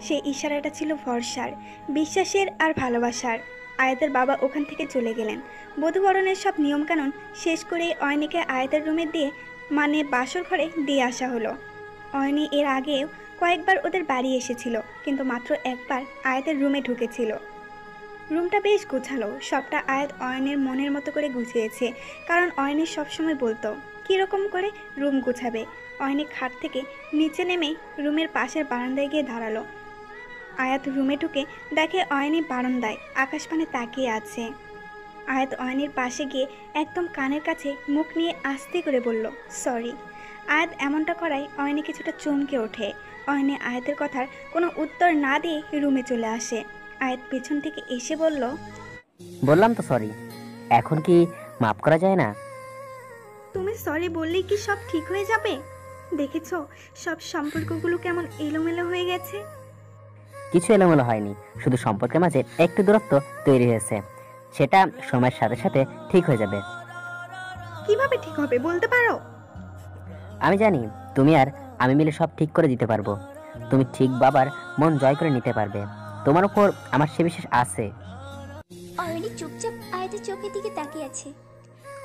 সেই ইশারাটা ছিল ভরসার, বিশ্বাসের আর ভালোবাসার। আয়াতের বাবা ওখান থেকে চলে গেলেন। বধূবরণের সব নিয়মকানুন শেষ করে অয়নীকে আয়াতের রুমে দিয়ে মানে বাসর ঘরে দিয়ে আসা হলো। অয়নী এর আগেও কয়েকবার ওদের বাড়ি এসেছিল, কিন্তু মাত্র একবার আয়াতের রুমে ঢুকেছিল। রুমটা বেশ গোছালো, সবটা আয়াত অয়নের মনের মতো করে গুছিয়েছে। কারণ অয়নের সবসময় বলতো কীরকম করে রুম গুছাবে। অয়নের খাট থেকে নিচে নেমে রুমের পাশের বারান্দায় গিয়ে দাঁড়ালো। আয়াত রুমে ঢুকে দেখে অয়নী বারান্দায় আকাশপানে তাকিয়ে আছে। আয়াত অয়নের পাশে গিয়ে একদম কানের কাছে মুখ নিয়ে আস্তে করে বলল সরি। আয়াত এমনটা করায় অয়নী কিছুটা চমকে ওঠে। অয়নী আয়াতের কথার কোনো উত্তর না দিয়ে রুমে চলে আসে। আয়াত পেছন থেকে এসে বলল, বললাম তো সরি, এখন কি মাফ করা যায় না? তুমি সরি বললেই কি সব ঠিক হয়ে যাবে? দেখেছো সব সম্পর্কগুলো কেমন এলোমেলো হয়ে গেছে। কিছু এলোমেলো হয়নি, শুধু সম্পর্কের মাঝে একটু দূরত্ব তৈরি হয়েছে, সেটা সময়ের সাথে সাথে ঠিক হয়ে যাবে। কিভাবে ঠিক হবে বলতে পারো? আমি জানি তুমি আর আমি মিলে সব ঠিক করে দিতে পারবো। তুমি ঠিক বাবার মন জয় করে নিতে পারবে, তোমার উপর আমার সে বিশ্বাস আছে। অয়নী চুপচাপ আয়াতের চোখের দিকে তাকিয়ে আছে।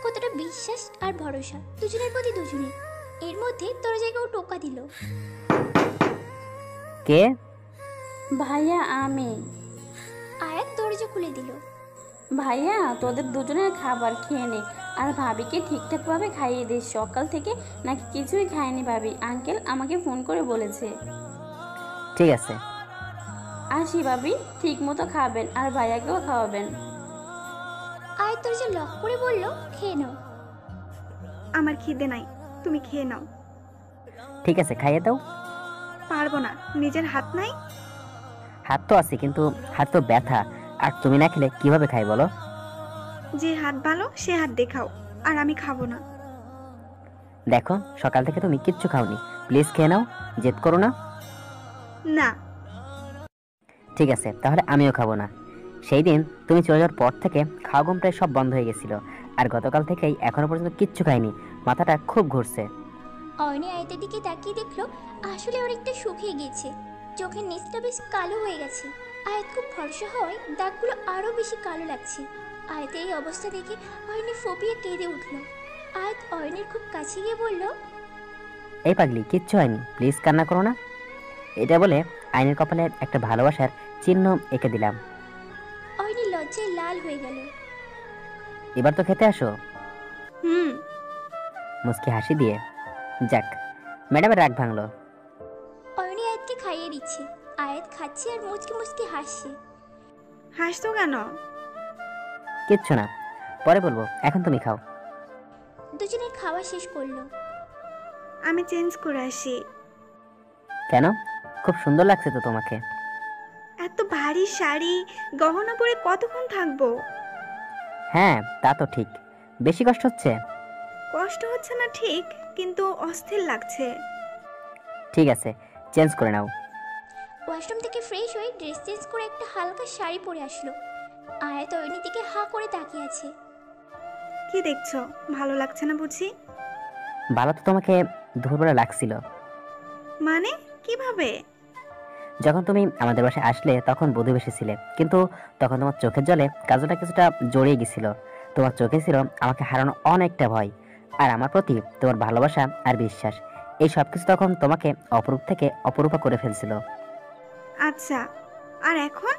কতটা বিশ্বাস আর ভরসা দুজনের প্রতি দুজনের। এর মধ্যে দরজায় কেউ টোকা দিল। কে? ভাইয়া আমি। আয়াত দরজা খুলে দিল। ভাইয়া তোদের দুজনের খাবার খেয়ে নে, আর ভাবিকে ঠিকঠাকভাবে খাইয়ে দে। সকাল থেকে নাকি কিছুই খায়নি ভাবি, আঙ্কেল আমাকে ফোন করে বলেছে। ঠিক আছে। আসি ভাবি, ঠিক মতো খাবেন আর ভাইয়াকেও খাওয়াবেন। আয়াত দরজা লক করে বলল, খেয়ে নাও। আমার খিদে নাই, তুমি খেয়ে নাও। ঠিক আছে, খাইয়ে দাও। পারবো না, নিজের হাত নাই। হাত তো আছে, কিন্তু হাত তো ব্যথা, আর তুমি না খেলে কিভাবে খাই বলো? যে হাত ভালো সে হাত দেখাও, আর আমি খাবো না। দেখো সকাল থেকে তুমি কিচ্ছু খাওনি, প্লিজ খেয়ে নাও, জেদ করো না। না। ঠিক আছে, তাহলে আমিও খাবো না। সেই দিন তুমি চলে যাওয়ার পর থেকে খাওয়া ঘুম প্রায় সব বন্ধ হয়ে গেছিল, আর গতকাল থেকেই এখনো পর্যন্ত কিচ্ছু খাইনি, মাথাটা খুব ঘুরছে। অয়নী আয়াতের দিকে তাকিয়ে দেখলো আসলে অনেকটা শুকিয়ে গিয়েছে, চোখের নিচটা বেশ কালো হয়ে গেছে। আয়াত খুব ফর্সা হওয়ায় দাগগুলো আরো বেশি কালো লাগছে। আয়াতের এই অবস্থা দেখে অয়নী ফোবিয়ে কেঁদে উঠল। আয়াত অয়নীর খুব কাছে গিয়ে বলল, এই পাগলি, কিচ্ছু হয়নি, প্লিজ কান্না করো না। এটা বলে আইনের কপালে একটা ভালোবাসার চিহ্ন এঁকে দিলাম। অয়নী লজ্জায় লাল হয়ে গেল। এবার তো খেতে আসো। হুম। মুস্কি হাসি দিয়ে। যাক, ম্যাডামের রাগ ভাঙলো। অয়নী আয়াতকে খাইয়ে দিচ্ছে। আয়াত খাচ্ছে আর মুচকি মুচকি হাসছে। হাসতো কেন? কিচ্ছু না, পরে বলবো, এখন তুমি খাও। দুজনের খাওয়া শেষ করলো। আমি চেঞ্জ করে আসি। কেন? খুব সুন্দর লাগছে তো তোমাকে। এত ভারী শাড়ি গহনা পরে কতক্ষণ থাকবো? হ্যাঁ তা তো ঠিক, বেশি কষ্ট হচ্ছে? কষ্ট হচ্ছে না ঠিক, কিন্তু অস্থির লাগছে। ঠিক আছে, চেঞ্জ করে নাও। ওয়াশরুম থেকে ফ্রেশ হয়ে ড্রেস চেঞ্জ করে একটা হালকা শাড়ি পরে আসলো। আয়াত অয়নীর দিকে হা করে তাকিয়ে আছে। কি দেখছো, ভালো লাগছে না বুঝি? ভালো তো তোমাকে দুপুরবেলা লাগছিল। মানে কিভাবে? যখন তুমি আমাদের বাসায় আসলে তখন বধূ বেসেছিলে, কিন্তু তখন তোমার চোখের জলে কাজলটা কিছুটা জড়িয়ে গেছিল। তোমার চোখে ছিল আমাকে হারানো অনেকটা ভয়, আর আমার প্রতি তোমার ভালোবাসা আর বিশ্বাস, এই সব কিছু তখন তোমাকে অপরূপ থেকে অপরূপা করে ফেলছিল। আচ্ছা, আর এখন?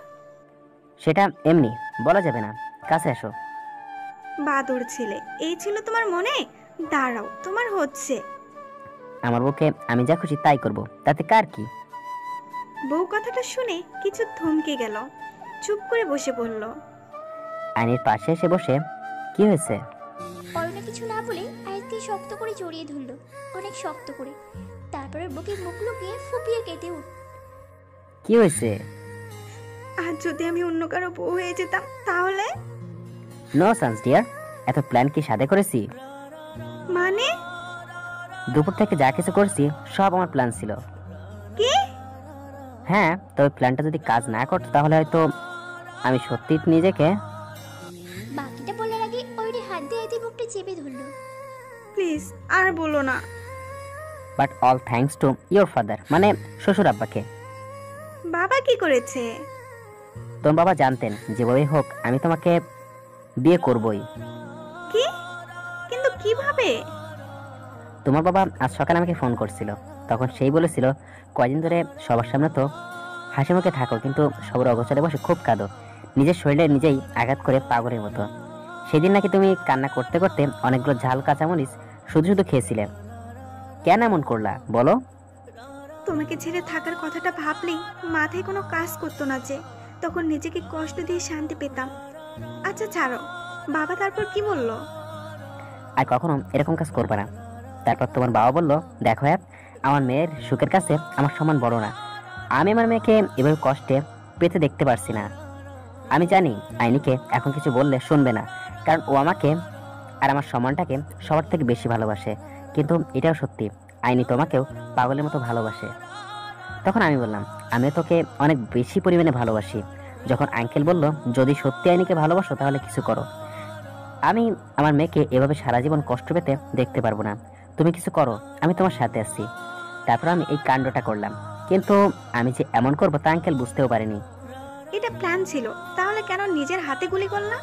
সেটা এমনি বলা যাবে না, কাছে আসো। বাদর ছেলে, এই ছিল তোমার মনে? দাঁড়াও, তোমার হচ্ছে। আমার বউকে আমি যা খুশি তাই করব, তাতে কার কি? বউ কথাটা শুনে কিছু থমকে গেল, চুপ করে বসে পড়ল। আইনের পাশে এসে বসে, কি হয়েছে? অয়নী কিছু না বলে আয়াতকে শক্ত করে জড়িয়ে ধরলো, অনেক শক্ত করে। তারপরে বুকে মুখ লুকিয়ে ফুপিয়ে কেটে উঠল। কি হয়েছে? আর যদি আমি অন্য কারো বউ হয়ে যেতাম তাহলে? নো চান্স ডিয়ার, এত প্ল্যান কি সাদে করেছি? মানে? দুপুর থেকে যা কিছু করেছি সব আমার প্ল্যান ছিল। কি? হ্যাঁ, তবে প্ল্যানটা যদি কাজ না করতো তাহলে হয়তো আমি সত্যি নিজেকে। বাকিটা বলার আগে অয়নী হাত দিয়ে আয়াতের মুখটা চেপে ধরলো। প্লিজ আর বলো না। But all thanks to your father, মানে শ্বশুর আব্বাকে। বাবা কি করেছে? তোমার বাবা জানতেন যেভাবে হোক আমি তোমাকে বিয়ে করবই। কি? কিন্তু কিভাবে? তোমার বাবা আজ সকালে আমাকে ফোন করছিল, তখন সেই বলেছিল কয়দিন ধরে সবার সামনে তো হাসি মুখে থাকো, কিন্তু সবার অগোচরে বসে খুব কাঁদো, নিজের শরীরে নিজেই আঘাত করে পাগলের মতো। সেদিন নাকি তুমি কান্না করতে করতে অনেকগুলো ঝাল কাঁচামরিচ শুধু শুধু খেয়েছিলে। কেন এমন করলা বলো? তোমাকে ছেড়ে থাকার কথাটা ভাবলেই মাথায় কোনো কাজ করতো না, যে তখন নিজেকে কষ্ট দিয়ে শান্তি পেতাম। আচ্ছা ছাড়ো, বাবা তারপর কি বলল? আর কখনো এরকম কাজ করবে না। তারপর তোমার বাবা বলল, দেখো আমার মেয়ের সুখের কাছে আমার সম্মান বড় না। আমি আমার মেয়েকে এভাবে কষ্টে পেতে দেখতে পারছি না। আমি জানি আইনিকে এখন কিছু বললে শুনবে না, কারণ ও আমাকে আর আমার সম্মানটাকে সবার থেকে বেশি ভালোবাসে। কিন্তু এটাও সত্যি, আইনি তোমাকেও পাগলের মতো ভালোবাসে। তখন আমি বললাম, আমিও তোকে অনেক বেশি পরিমাণে ভালোবাসি। যখন আঙ্কেল বলল, যদি সত্যি আইনিকে ভালোবাসো তাহলে কিছু করো, আমি আমার মেয়েকে এভাবে সারা জীবন কষ্ট পেতে দেখতে পারবো না। তুমি কিছু করো, আমি তোমার সাথে আছি। তারপর আমি এই কাণ্ডটা করলাম, কিন্তু আমি যে এমন করবো তা আঙ্কেল বুঝতেও পারিনি। এটা প্ল্যান ছিল, তাহলে কেন নিজের হাতে গুলি করলা?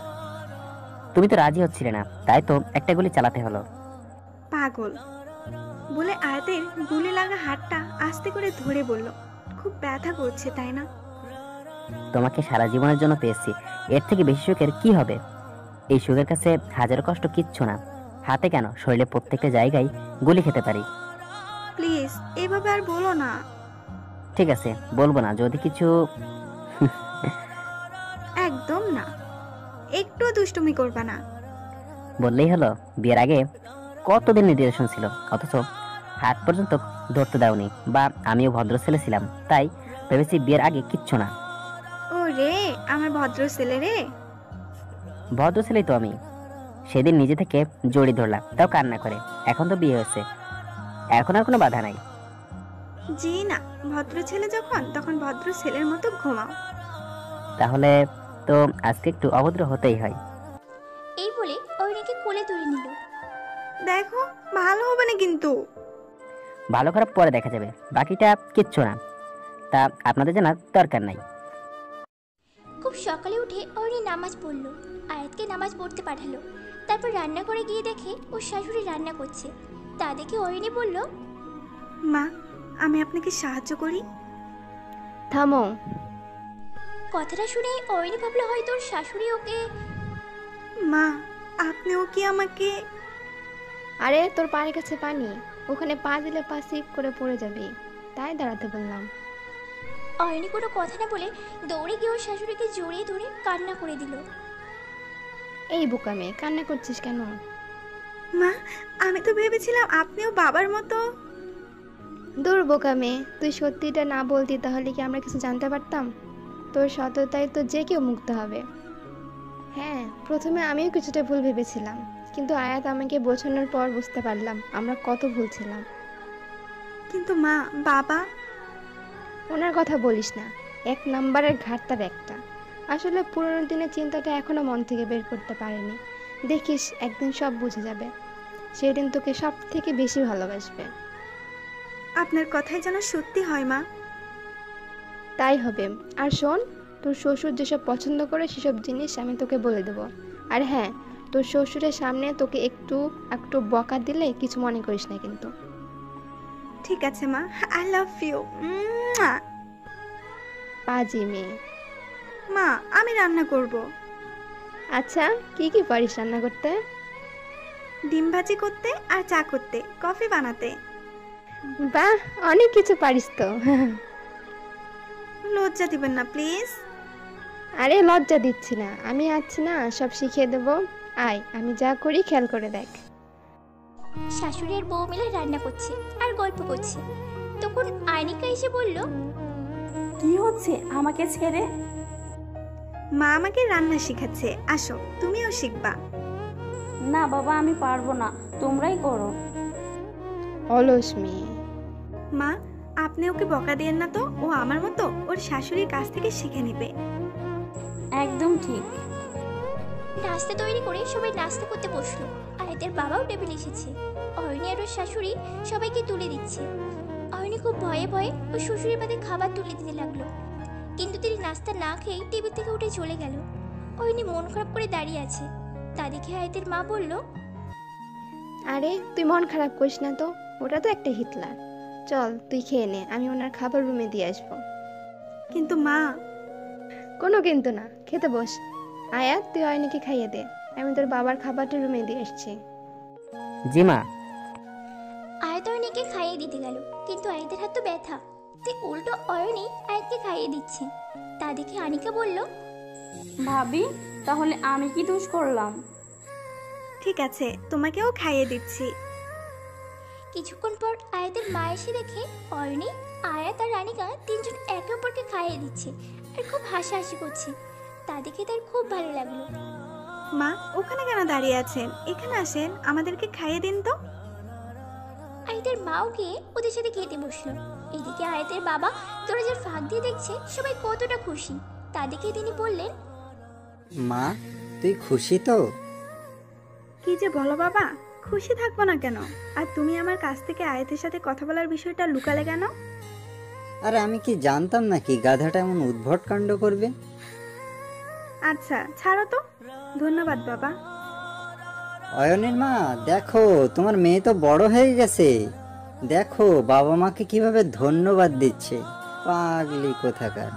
তুমি তো রাজি হচ্ছিলে না, তাই তো একটা গুলি চালাতে হলো। পাগল বলে আয়াতের গুলি লাগা হাতটা আস্তে করে ধরে বলল, খুব ব্যথা করছে তাই না? তোমাকে সারা জীবনের জন্য পেয়েছি, এর থেকে বেশি সুখের কি হবে? এই সুখের কাছে হাজারো কষ্ট কিচ্ছু না। হাতে কেন, শরীরে প্রত্যেকটা জায়গায় গুলি খেতে পারি। প্লিজ এভাবে আর বলো না। ঠিক আছে, বলবো না। যদি কিছু একদম না, একটু দুষ্টুমি করবা না। বললেই হলো। বিয়ের আগে কতদিন রিলেশন ছিল, অথচ হাত পর্যন্ত ধরতে দাওনি। বা আমিও ভদ্র ছেলে ছিলাম, তাই ভেবেছি বিয়ের আগে কিচ্ছু না। ও রে আমার ভদ্র ছেলে রে। ভদ্র ছেলেই তো আমি। সেদিন নিজে থেকে জড়ি ধরলাম, তাও কান্না করে। এখন তো বিয়ে হয়েছে, এখন আর কোনো বাধা নাই। জি না, ভদ্র ছেলে যখন তখন ভদ্র ছেলের মতো ঘুমাও। তাহলে তো আজকে একটু অভদ্র হতেই হয়। এই বলে অয়নিকে কোলে তুলে নিল। দেখো ভালো হবে না কিন্তু। ভালো খারাপ পরে দেখা যাবে, বাকিটা কিচ্ছু না। তা আপনাদের জানার দরকার নাই। খুব সকালে উঠে অয়নি নামাজ পড়লো, আয়াতকে নামাজ পড়তে পাঠালো। তারপর রান্না করে গিয়ে দেখে ওর শাশুড়ি রান্না করছে। তা দেখে অয়নি বলল, মা আমি আপনাকে সাহায্য করি। থামো। কথাটা শুনে অয়নি ভাবলো হয়তো ওর শাশুড়ি ওকে। মা আপনিও কি আমাকে? আরে তোর পায়ের কাছে পানি, ওখানে পা দিলে পা স্লিপ করে পড়ে যাবি, তাই দাঁড়াতে বললাম। অয়নি কোনো কথা না বলে দৌড়ে গিয়ে ওর শাশুড়িকে জড়িয়ে ধরে কান্না করে দিল। এই বোকা মেয়ে, কান্না করছিস কেন? মা আমি তো ভেবেছিলাম আপনিও বাবার মতো। দূর বোকা মেয়ে, তুই সত্যিটা না বলতি তাহলে কি আমরা কিছু জানতে পারতাম? তোর সততায় তো যে কেউ মুক্ত হবে। হ্যাঁ, প্রথমে আমিও কিছুটা ভুল ভেবেছিলাম, কিন্তু আয়াত আমাকে বোঝানোর পর বুঝতে পারলাম আমরা কত ভুল ছিলাম। কিন্তু মা বাবা। ওনার কথা বলিস না, এক নাম্বারের ঘাটতার একটা। আসলে পুরোনো দিনের চিন্তাটা এখনো মন থেকে বের করতে পারেনি। দেখিস একদিন সব বুঝে যাবে, সেদিন তোকে সব থেকে বেশি ভালোবাসবে। আপনার কথাই যেন সত্যি হয় মা। তাই হবে। আর শোন, তোর শ্বশুর যেসব পছন্দ করে সেসব জিনিস আমি তোকে বলে দেবো। আর হ্যাঁ, তোর শ্বশুরের সামনে তোকে একটু একটু বকা দিলে কিছু মনে করিস না কিন্তু। ঠিক আছে মা, আই লাভ ইউ। পাজি মেয়ে। মা আমি রান্না করব। আচ্ছা, কি কি পারিস রান্না করতে? ডিম ভাজি করতে, আর চা করতে, কফি বানাতে। বাহ, অনেক কিছু পারিস তো। লজ্জা দিবেন না প্লিজ। আরে লজ্জা দিচ্ছি না, আমি আছি না, সব শিখিয়ে দেবো। আয়, আমি যা করি খেয়াল করে দেখ। শাশুড়ি আর বউ মিলে রান্না করছে আর গল্প করছে। তখন আয়নিকা এসে বলল, কি হচ্ছে আমাকে ছেড়ে? মা আমাকে রান্না শেখাচ্ছে, আসো তুমিও শিখবা। না বাবা, আমি পারবো না, তোমরাই করো। অলস মেয়ে। মা আপনি ওকে বকা দিয়েন না তো, ও আমার মতো ওর শাশুড়ির কাছ থেকে শিখে নেবে। একদম ঠিক। নাস্তা তৈরি করে সবাই নাস্তা করতে বসলো। আয়াতের বাবাও টেবিল এসেছে। অয়নি আর ওর শাশুড়ি সবাইকে তুলে দিচ্ছে। অয়নি খুব ভয়ে ভয়ে ওর শ্বশুরের পাতে খাবার তুলে দিতে লাগলো, কিন্তু তিনি নাস্তা না খেয়েই টেবিল থেকে উঠে চলে গেল। অয়নি মন খারাপ করে দাঁড়িয়ে আছে। তা দেখে আয়াতের মা বলল, আরে তুই মন খারাপ করিস না তো, ওটা তো একটা হিটলার। চল তুই খেয়ে নে, আমি ওনার খাবার রুমে দিয়ে আসবো। কিন্তু মা। কোনো কিন্তু না, খেতে বস। আয়াত, তুই অয়নিকে খাইয়ে দে, আমি তোর বাবার খাবারটা রুমে দিয়ে এসছি। জি মা। আয়াত অয়নিকে খাইয়ে দিতে গেল, কিন্তু আয়াতের হাত তো ব্যথা, তাই উল্টো অয়নি আয়াতকে খাইয়ে দিচ্ছে। তা দেখে আনিকা বলল, ভাবি, তাহলে আমি কি দোষ করলাম? ঠিক আছে, তোমাকেও খাইয়ে দিচ্ছি। কিছুক্ষণ পর আয়াতের মা এসে দেখে অয়নি, আয়াত আর রানিকা তিনজন একে অপরকে খাইয়ে দিচ্ছে আর খুব হাসাহাসি করছে। তা দেখে তার খুব ভালো লাগলো। মা, ওখানে কেন দাঁড়িয়ে আছেন? এখানে আসেন, আমাদেরকে খাইয়ে দিন তো। আয়াতের মাও গিয়ে ওদের সাথে খেতে বসলো। এদিকে আয়াতের বাবা দরজার ফাঁক দিয়ে দেখছে সবাই কতটা খুশি। তা দেখে তিনি বললেন, মা, তুই খুশি তো? কি যে বলো বাবা, খুশি থাকবো না কেন? আর তুমি আমার কাছ থেকে আয়াতের সাথে কথা বলার বিষয়টা লুকালে কেন? আরে আমি কি জানতাম নাকি গাধাটা এমন উদ্ভট কাণ্ড করবে? আচ্ছা ছাড়ো তো, ধন্যবাদ বাবা। অয়নের মা, দেখো তোমার মেয়ে তো বড় হয়ে গেছে। দেখো বাবা মাকে কিভাবে ধন্যবাদ দিচ্ছে, পাগলি কোথাকার।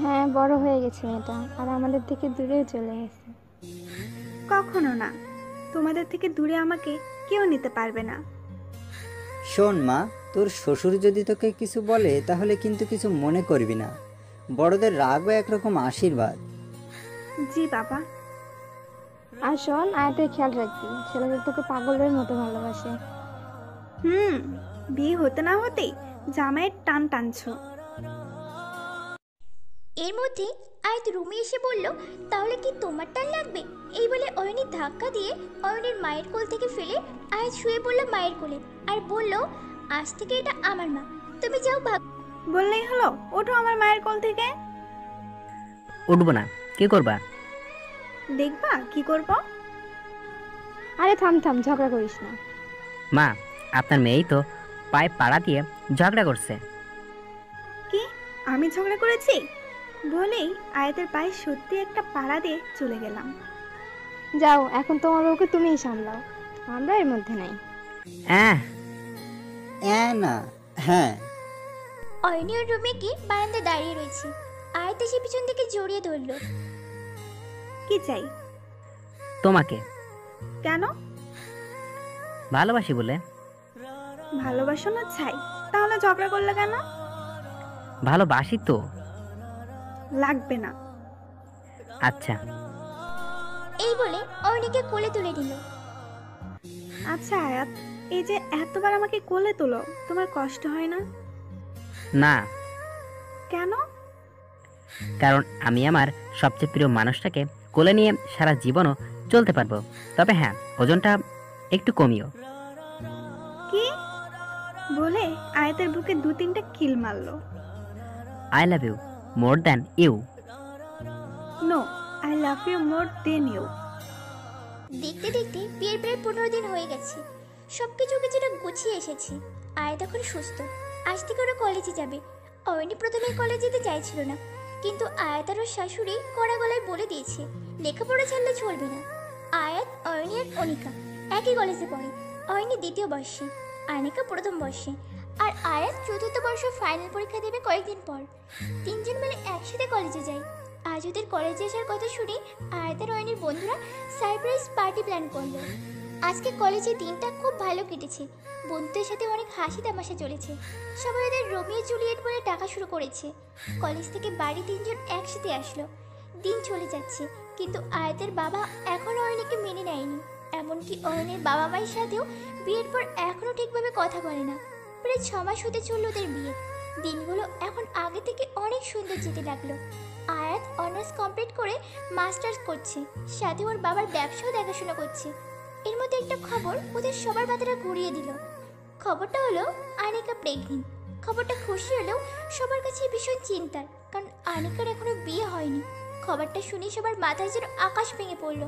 হ্যাঁ, বড় হয়ে গেছে মেয়েটা, আর আমাদের থেকে দূরেও চলে গেছে। কখনো না, তোমাদের থেকে দূরে আমাকে কেউ নিতে পারবে না। শোন মা, তোর শ্বশুর যদি তোকে কিছু বলে তাহলে কিন্তু কিছু মনে করবি না। বড়দের রাগও একরকম আশীর্বাদ। জি বাবা। আর শোন, আয়াতের খেয়াল রাখবি, ছেলেদের তোকে পাগলের মতো ভালোবাসে। বিয়ে হতে না হতেই জামাইয়ের টান টানছো। এর মধ্যে আয়াত রুমে এসে বলল, তাহলে কি তোমার টান লাগবে? এই বলে অয়নি ধাক্কা দিয়ে অয়নের মায়ের কোল থেকে ফেলে আয়াত শুয়ে পড়ল মায়ের কোলে আর বলল, আজ থেকে এটা আমার মা, তুমি যাও ভাগ। বললেই হলো, ওঠো আমার মায়ের কোল থেকে। উঠবো না, কি করবা? দেখবা কি করব। আরে থাম থাম, ঝগড়া করিস না। মা, আপনার মেয়েই তো পায়ে পাড়া দিয়ে ঝগড়া করছে। কি, আমি ঝগড়া করেছি? বলেই আয়াতের পায়ে সত্যি একটা পাড়া দিয়ে চলে গেলাম। যাও, এখন তোমার বউকে তুমিই সামলাও, আমরা এর মধ্যে নাই। না, হ্যাঁ। অয়নি ওর রুমে গিয়ে বারান্দায় দাঁড়িয়ে রয়েছে। আয়াত এসে পিছন থেকে জড়িয়ে ধরল। কি চাই? তোমাকে। কেন? ভালোবাসি বলে। ভালোবাসো না চাই, তাহলে ঝগড়া করলে কেন? ভালোবাসি তো। লাগবে না। আচ্ছা। এই বলে অয়নিকে কোলে তুলে নিল। আচ্ছা আয়াত, এই যে এতবার আমাকে কোলে তোলো, তোমার কষ্ট হয় না? না। কেন? কারণ আমি আমার সবচেয়ে প্রিয় মানুষটাকে কোলে নিয়ে সারা জীবনও চলতে পারবো। তবে হ্যাঁ, ওজনটা একটু কমিও। কি বলে আয়াতের বুকে 2-3টা কিল মারলো। I love you more than you. No, I love you more than you. দেখতে দেখতে বিয়ের প্রায় 15 দিন হয়ে গেছে। সবকিছু কিছুটা গুছিয়ে এসেছি। আয়াত এখন সুস্থ, আজ থেকে ওরা কলেজে যাবে। অয়নি প্রথমে কলেজে যেতে চাইছিল না, কিন্তু আয়াত আর ওর শাশুড়ি কড়া গলায় বলে দিয়েছে লেখাপড়া ছাড়লে চলবে না। আয়াত, অয়নি আর অনিকা একই কলেজে পড়ে। অয়নি 2য় বর্ষে, অনিকা 1ম বর্ষে, আর আয়াত 4র্থ বর্ষে ফাইনাল পরীক্ষা দেবে কয়েকদিন পর। 3জন মিলে একসাথে কলেজে যায়। আজ ওদের কলেজে আসার কথা শুনে আয়াত আর অয়নির বন্ধুরা সারপ্রাইজ পার্টি প্ল্যান করলো। আজকে কলেজে দিনটা খুব ভালো কেটেছে। বন্ধুদের সাথে অনেক হাসি তামাশা চলেছে। সবাই ওদের রোমিও জুলিয়েট বলে ডাকা শুরু করেছে। কলেজ থেকে বাড়ি 3জন একসাথে আসলো। দিন চলে যাচ্ছে, কিন্তু আয়াতের বাবা এখনও অয়নিকে মেনে নেয়নি। এমনকি অয়নের বাবা মায়ের সাথেও বিয়ের পর এখনও ঠিকভাবে কথা বলে না। প্রায় 6 মাস হতে চলল ওদের বিয়ে। দিনগুলো এখন আগে থেকে অনেক সুন্দর যেতে লাগলো। আয়াত অনার্স কমপ্লিট করে মাস্টার্স করছে, সাথে ওর বাবার ব্যবসাও দেখাশোনা করছে। এর মধ্যে একটা খবর ওদের সবার মাথাটা ঘুরিয়ে দিল। খবরটা হলো আনিকা প্রেগনেন্ট। খবরটা খুশি হলেও সবার কাছে ভীষণ চিন্তার, কারণ আনিকার এখনো বিয়ে হয়নি। খবরটা শুনে সবার মাথায় যেন আকাশ ভেঙে পড়লো।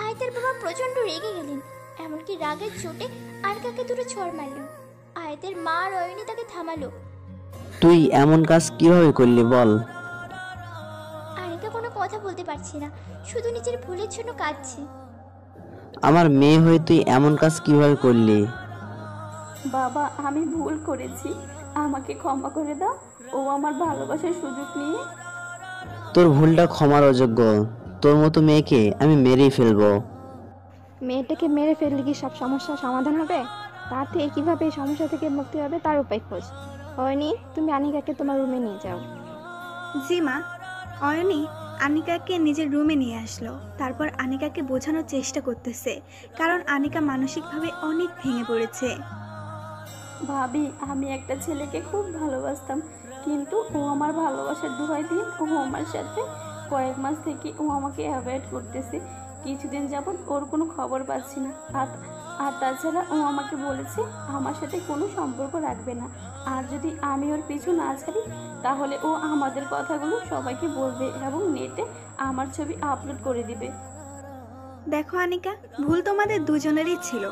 আয়াতের বাবা প্রচণ্ড রেগে গেলেন, এমনকি রাগের চোটে আনিকাকে 2টো ছড় মারল। আয়াতের মা আর অয়নি তাকে থামালো। তুই এমন কাজ কিভাবে করলি বল? আনিকা কোনো কথা বলতে পারছে না, শুধু নিজের ভুলের জন্য কাঁদছে। আমার মেয়ে হয়ে তুই এমন কাজ কিভাবে করলি? বাবা, আমি ভুল করেছি, আমাকে ক্ষমা করে দাও। ও আমার ভালোবাসার সুযোগ নিয়ে তোর ভুলটা ক্ষমার অযোগ্য। তোর মতো মেয়েকে আমি মেরেই ফেলবো। মেয়েটাকে মেরে ফেললে কি সব সমস্যার সমাধান হবে? তার থেকে কীভাবে এই সমস্যা থেকে মুক্তি হবে তার উপায় খোঁজ। অয়নি, তুমি আনিকাকে তোমার রুমে নিয়ে যাও। জি মা। অয়নি আনিকাকে নিজের রুমে নিয়ে আসলো। তারপর আনিকাকে বোঝানোর চেষ্টা করতেছে, কারণ আনিকা মানসিকভাবে অনেক ভেঙে পড়েছে। ভাবি, আমি একটা ছেলেকে খুব ভালোবাসতাম, কিন্তু ও আমার ভালোবাসার দোহাই দিয়ে ও আমার সাথে কয়েক মাস থেকে ও আমাকে অ্যাভয়েড করতেছে। কিছুদিন যাবৎ ওর কোনো খবর পাচ্ছি না। আর তাছাড়া ও আমাকে বলেছে আমার সাথে কোনো সম্পর্ক রাখবে না, আর যদি আমি ওর পিছু না ছাড়ি তাহলে ও আমাদের কথাগুলো সবাইকে বলবে এবং নেটে আমার ছবি আপলোড করে দিবে। দেখো আনিকা, ভুল তোমাদের দুজনেরই ছিল।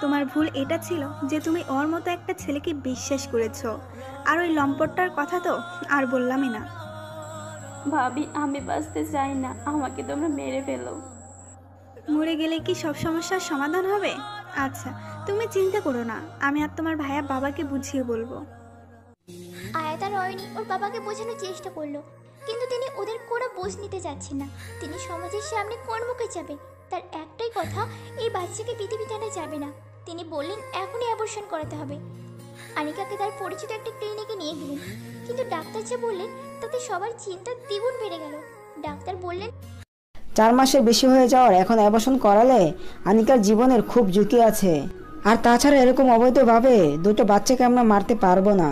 তোমার ভুল এটা ছিল যে তুমি ওর মতো একটা ছেলেকে বিশ্বাস করেছো। আর ওই লম্পটটার কথা তো আর বললামই না। ভাবি, আমি বাঁচতে চাই না, আমাকে তোমরা মেরে ফেলো। মরে গেলে কি সব সমস্যার সমাধান হবে? আচ্ছা, তুমি চিন্তা করো না, আমি আর তোমার ভাইয়া বাবাকে বুঝিয়ে বলবো। আয়াত আর অয়নি ওর বাবাকে বোঝানোর চেষ্টা করলো, কিন্তু তিনি ওদের কোনো বোঝ নিতে যাচ্ছেন না। তিনি সমাজের সামনে কোন মুখে যাবে? তার একটাই কথা, এই বাচ্চাকে পৃথিবীতে আনা যাবে না। তিনি বললেন এখনই অ্যাবর্শন করাতে হবে। আনিকাকে তার পরিচিত একটা ক্লিনিকে নিয়ে গেলেন, কিন্তু ডাক্তার যে বললেন তাতে সবার চিন্তা দ্বিগুণ বেড়ে গেল। ডাক্তার বললেন 4 মাসের বেশি হয়ে যাওয়ার এখন অ্যাবর্শন করালে আনিকার জীবনের খুব ঝুঁকি আছে। আর তাছাড়া এরকম অবৈধভাবে দুটো বাচ্চাকে আমরা মারতে পারবো না।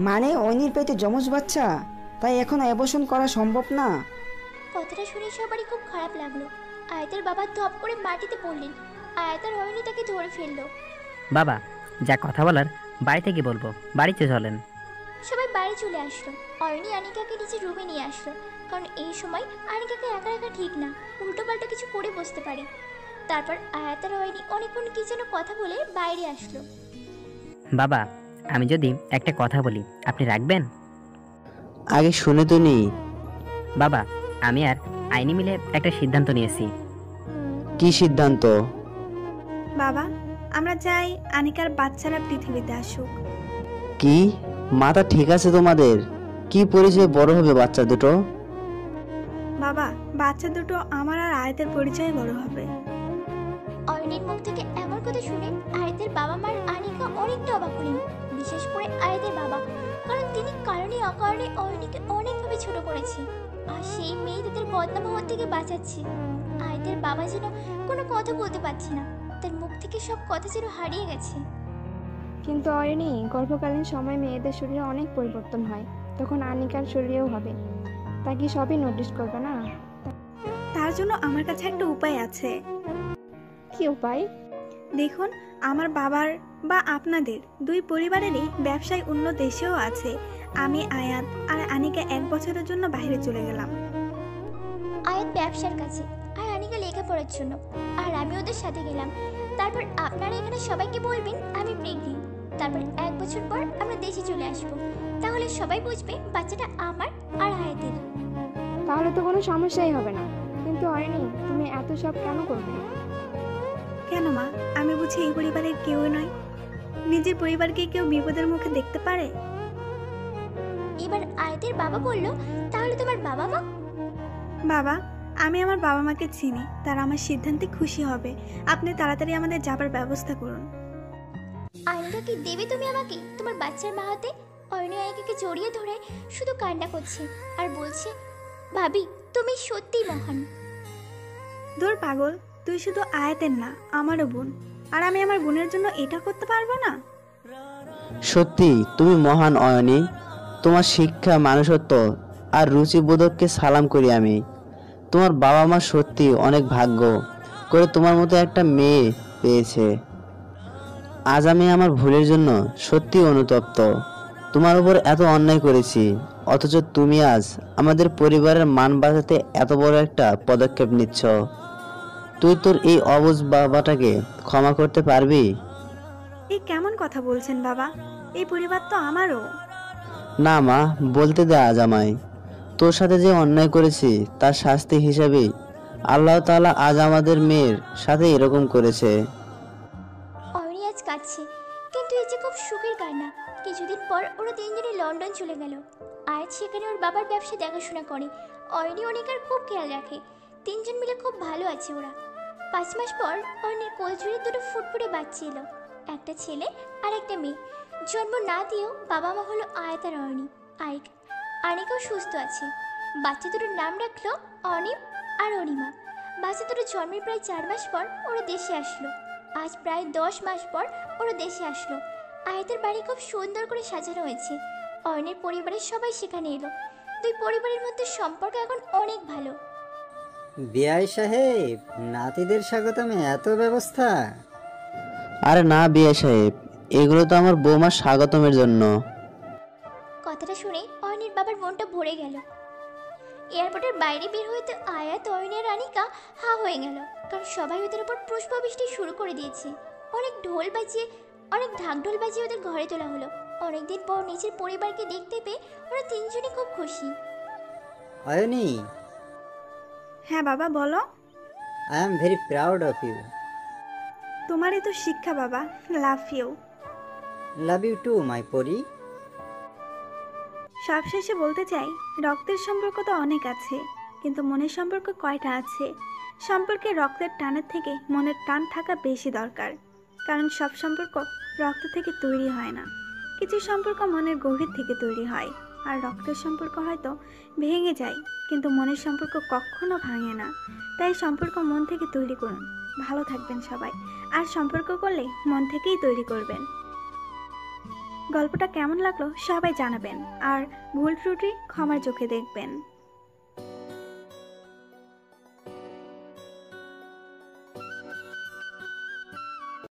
মানে অয়নির পেটে যমজ বাচ্চা, তাই এখন অ্যাবর্শন করা সম্ভব না। কথাটা শুনে সবারই খুব খারাপ লাগলো। আয়াতের বাবা ধপ করে মাটিতে পড়লেন। আয়াত আর অয়নি তাকে ধরে ফেললো। বাবা, যা কথা বলার বাড়িতে গিয়ে বলবো, বাড়িতে চলেন। সবাই বাড়ি চলে আসলো। অয়নি আনিকাকে নিজের রুমে নিয়ে আসলো, কারণ এই সময় আনিকাকে একা রাখা ঠিক না, উল্টোপাল্টা কিছু করে বসতে পারে। তারপর আয়াত আর অয়নি অনেকক্ষণ কি যেন কথা বলে বাইরে আসলো। বাবা, আমি যদি একটা কথা বলি আপনি রাখবেন? আগে শুনে তো নি। বাবা, আমি আর আইনি মিলে একটা সিদ্ধান্ত নিয়েছি। কি সিদ্ধান্ত? বাবা, আমরা চাই আনিকার বাচ্চারা পৃথিবীতে আসুক। কি মাথা ঠিক আছে তোমাদের? কি পরিচয় বড় হবে বাচ্চা দুটো? বাবা, বাচ্চা দুটো আমার আর আয়াতের পরিচয় বড় হবে। অয়নির মুখ থেকে এমন কথা শুনে আয়াতের বাবা মার আনিকা অনেকটা অবাক হলেন, বিশেষ করে আয়াতের বাবা, কারণ তিনি কারণে অকারণে অয়নিকে অনেকভাবে ছোট করেছে, আর সেই মেয়ে তাদের বদনাম হওয়ার থেকে বাঁচাচ্ছে। আয়াতের বাবা যেন কোনো কথা বলতে পারছে না, তার মুখ থেকে সব কথা যেন হারিয়ে গেছে। কিন্তু অয়নি, গর্ভকালীন সময় মেয়েদের শরীরে অনেক পরিবর্তন হয়, তখন আনিকার শরীরেও হবে। তা কি সবই নোটিস করবে না? তার জন্য আমার কাছে একটা উপায় আছে। কি উপায়? দেখুন, আমার বাবার বা আপনাদের দুই পরিবারেরই ব্যবসায় অন্য দেশেও আছে। আমি, আয়াত আর আনিকা 1 বছরের জন্য বাইরে চলে গেলাম। আয়াত ব্যবসার কাছে, আর আনিকা লেখাপড়ার জন্য, আর আমি ওদের সাথে গেলাম। তারপর আপনারা এখানে সবাইকে বলবেন আমি প্রেগনেন্ট। তারপর 1 বছর পর আমরা দেশে চলে আসবো। তাহলে সবাই বুঝবে বাচ্চাটা আমার আর আয়াতের। তাহলে তো কোনো সমস্যাই হবে না। কিন্তু অয়নি, তুমি এত সব কেন করবে? কেন মা, আমি বুঝি এই পরিবারের কেউ নয়? নিজের পরিবারকে কেউ বিপদের মুখে দেখতে পারে? এবার আয়াতের বাবা বলল, তাহলে তোমার বাবা মা? বাবা, আমি আমার বাবা মাকে চিনি, তারা আমার সিদ্ধান্তে খুশি হবে। আপনি তাড়াতাড়ি আমাদের যাবার ব্যবস্থা করুন। আয়নিকা কি দেবে তুমি আমাকে তোমার বাচ্চার মা হাতে? অয়নি আয়নিকাকে জড়িয়ে ধরে শুধু কান্না করছে আর বলছে, ভাবি তুমি সত্যিই মহান। দূর পাগল, তুই শুধু আয়াতের না, আমারও বোন। আর আমি আমার বোনের জন্য এটা করতে পারবো না? সত্যি তুমি মহান অয়নি। তোমার শিক্ষা, মানুষত্ব আর রুচিবোধককে সালাম করি আমি। তোমার বাবা মা সত্যি অনেক ভাগ্য করে তোমার মতো একটা মেয়ে পেয়েছে। আজ আমি আমার ভুলের জন্য সত্যি অনুতপ্ত। তোমার উপর এত অন্যায় করেছি, অথচ তুমি আজ আমাদের পরিবারের মান বাঁচাতে এত বড় একটা পদক্ষেপ নিচ্ছ। তুই তোর এই অবুঝ বাবাটাকে ক্ষমা করতে পারবি? এই কেমন কথা বলছেন বাবা? এই পরিবার তো আমারও। না মা, বলতে দে আজ আমায়। তোর সাথে যে অন্যায় করেছি তার শাস্তি হিসাবেই আল্লাহ তাআলা আজ আমাদের মেয়ের সাথে এরকম করেছে। অয়নি আজ কাঁদছে, কিন্তু এই যে খুব সুখের কান্না। কিছুদিন পর ওরা 3 জনে লন্ডন চলে গেল। আয়াত সেখানে ওর বাবার ব্যবসা দেখাশোনা করে। অয়নি অনিকার খুব খেয়াল রাখে। তিনজন মিলে খুব ভালো আছে ওরা। 5 মাস পর অয়নের কোল জুড়ে দুটো ফুটফুটে বাচ্চা এলো, একটা ছেলে আর একটা মেয়ে। জন্ম না দিয়েও বাবা মা হলো আয়াত আর অয়নি। আনিকাও সুস্থ আছে। বাচ্চা দুটোর নাম রাখলো অনিম আর অনিমা। বাচ্চা দুটো জন্মের প্রায় 4 মাস পর ওরা দেশে আসলো। আজ প্রায় 10 মাস পর ওরা দেশে আসলো। আয়াতের বাড়ি খুব সুন্দর করে সাজানো হয়েছে। অয়নের পরিবারের সবাই সেখানে এলো। দুই পরিবারের মধ্যে সম্পর্ক এখন অনেক ভালো। বিআই সাহেব, নাতিদের স্বাগতমে এত ব্যবস্থা? আরে না বিয়ে সাহেব, এগুলো তো আমার বৌমার স্বাগতমের জন্য। কথাটা শুনে অয়নের বাবার মনটা ভরে গেল। এয়ারপোর্টের বাইরে বের হইতে আয়াত, অয়নের আনিকা হা হয়ে গেল, কারণ সবাই ওদের উপর পুষ্পবৃষ্টি শুরু করে দিয়েছে। অনেক ঢাকঢোল বাজিয়ে ওদের ঘরে তোলা হলো। অনেকদিন পর নিজের পরিবারকে দেখতে পেয়ে ওরা তিনজনই খুব খুশি। অয়নি, হ্যাঁ বাবা বলো। I am very proud of you. তোমারই তো শিক্ষা বাবা। Love you. Love you to my পরি। সবশেষে বলতে চাই, রক্তের সম্পর্ক তো অনেক আছে, কিন্তু মনের সম্পর্ক কয়টা আছে? সম্পর্কে রক্তের টানের থেকে মনের টান থাকা বেশি দরকার, কারণ সব সম্পর্ক রক্ত থেকে তৈরি হয় না। কিছু সম্পর্ক মনের গভীর থেকে তৈরি হয়, আর রক্তের সম্পর্ক হয়তো ভেঙে যায়, কিন্তু মনের সম্পর্ক কখনো ভাঙে না। তাই সম্পর্ক মন থেকে তৈরি করুন। ভালো থাকবেন সবাই, আর সম্পর্ক করলে মন থেকেই তৈরি করবেন। গল্পটা কেমন লাগলো সবাই জানাবেন, আর ভুল ত্রুটি ক্ষমার চোখে দেখবেন।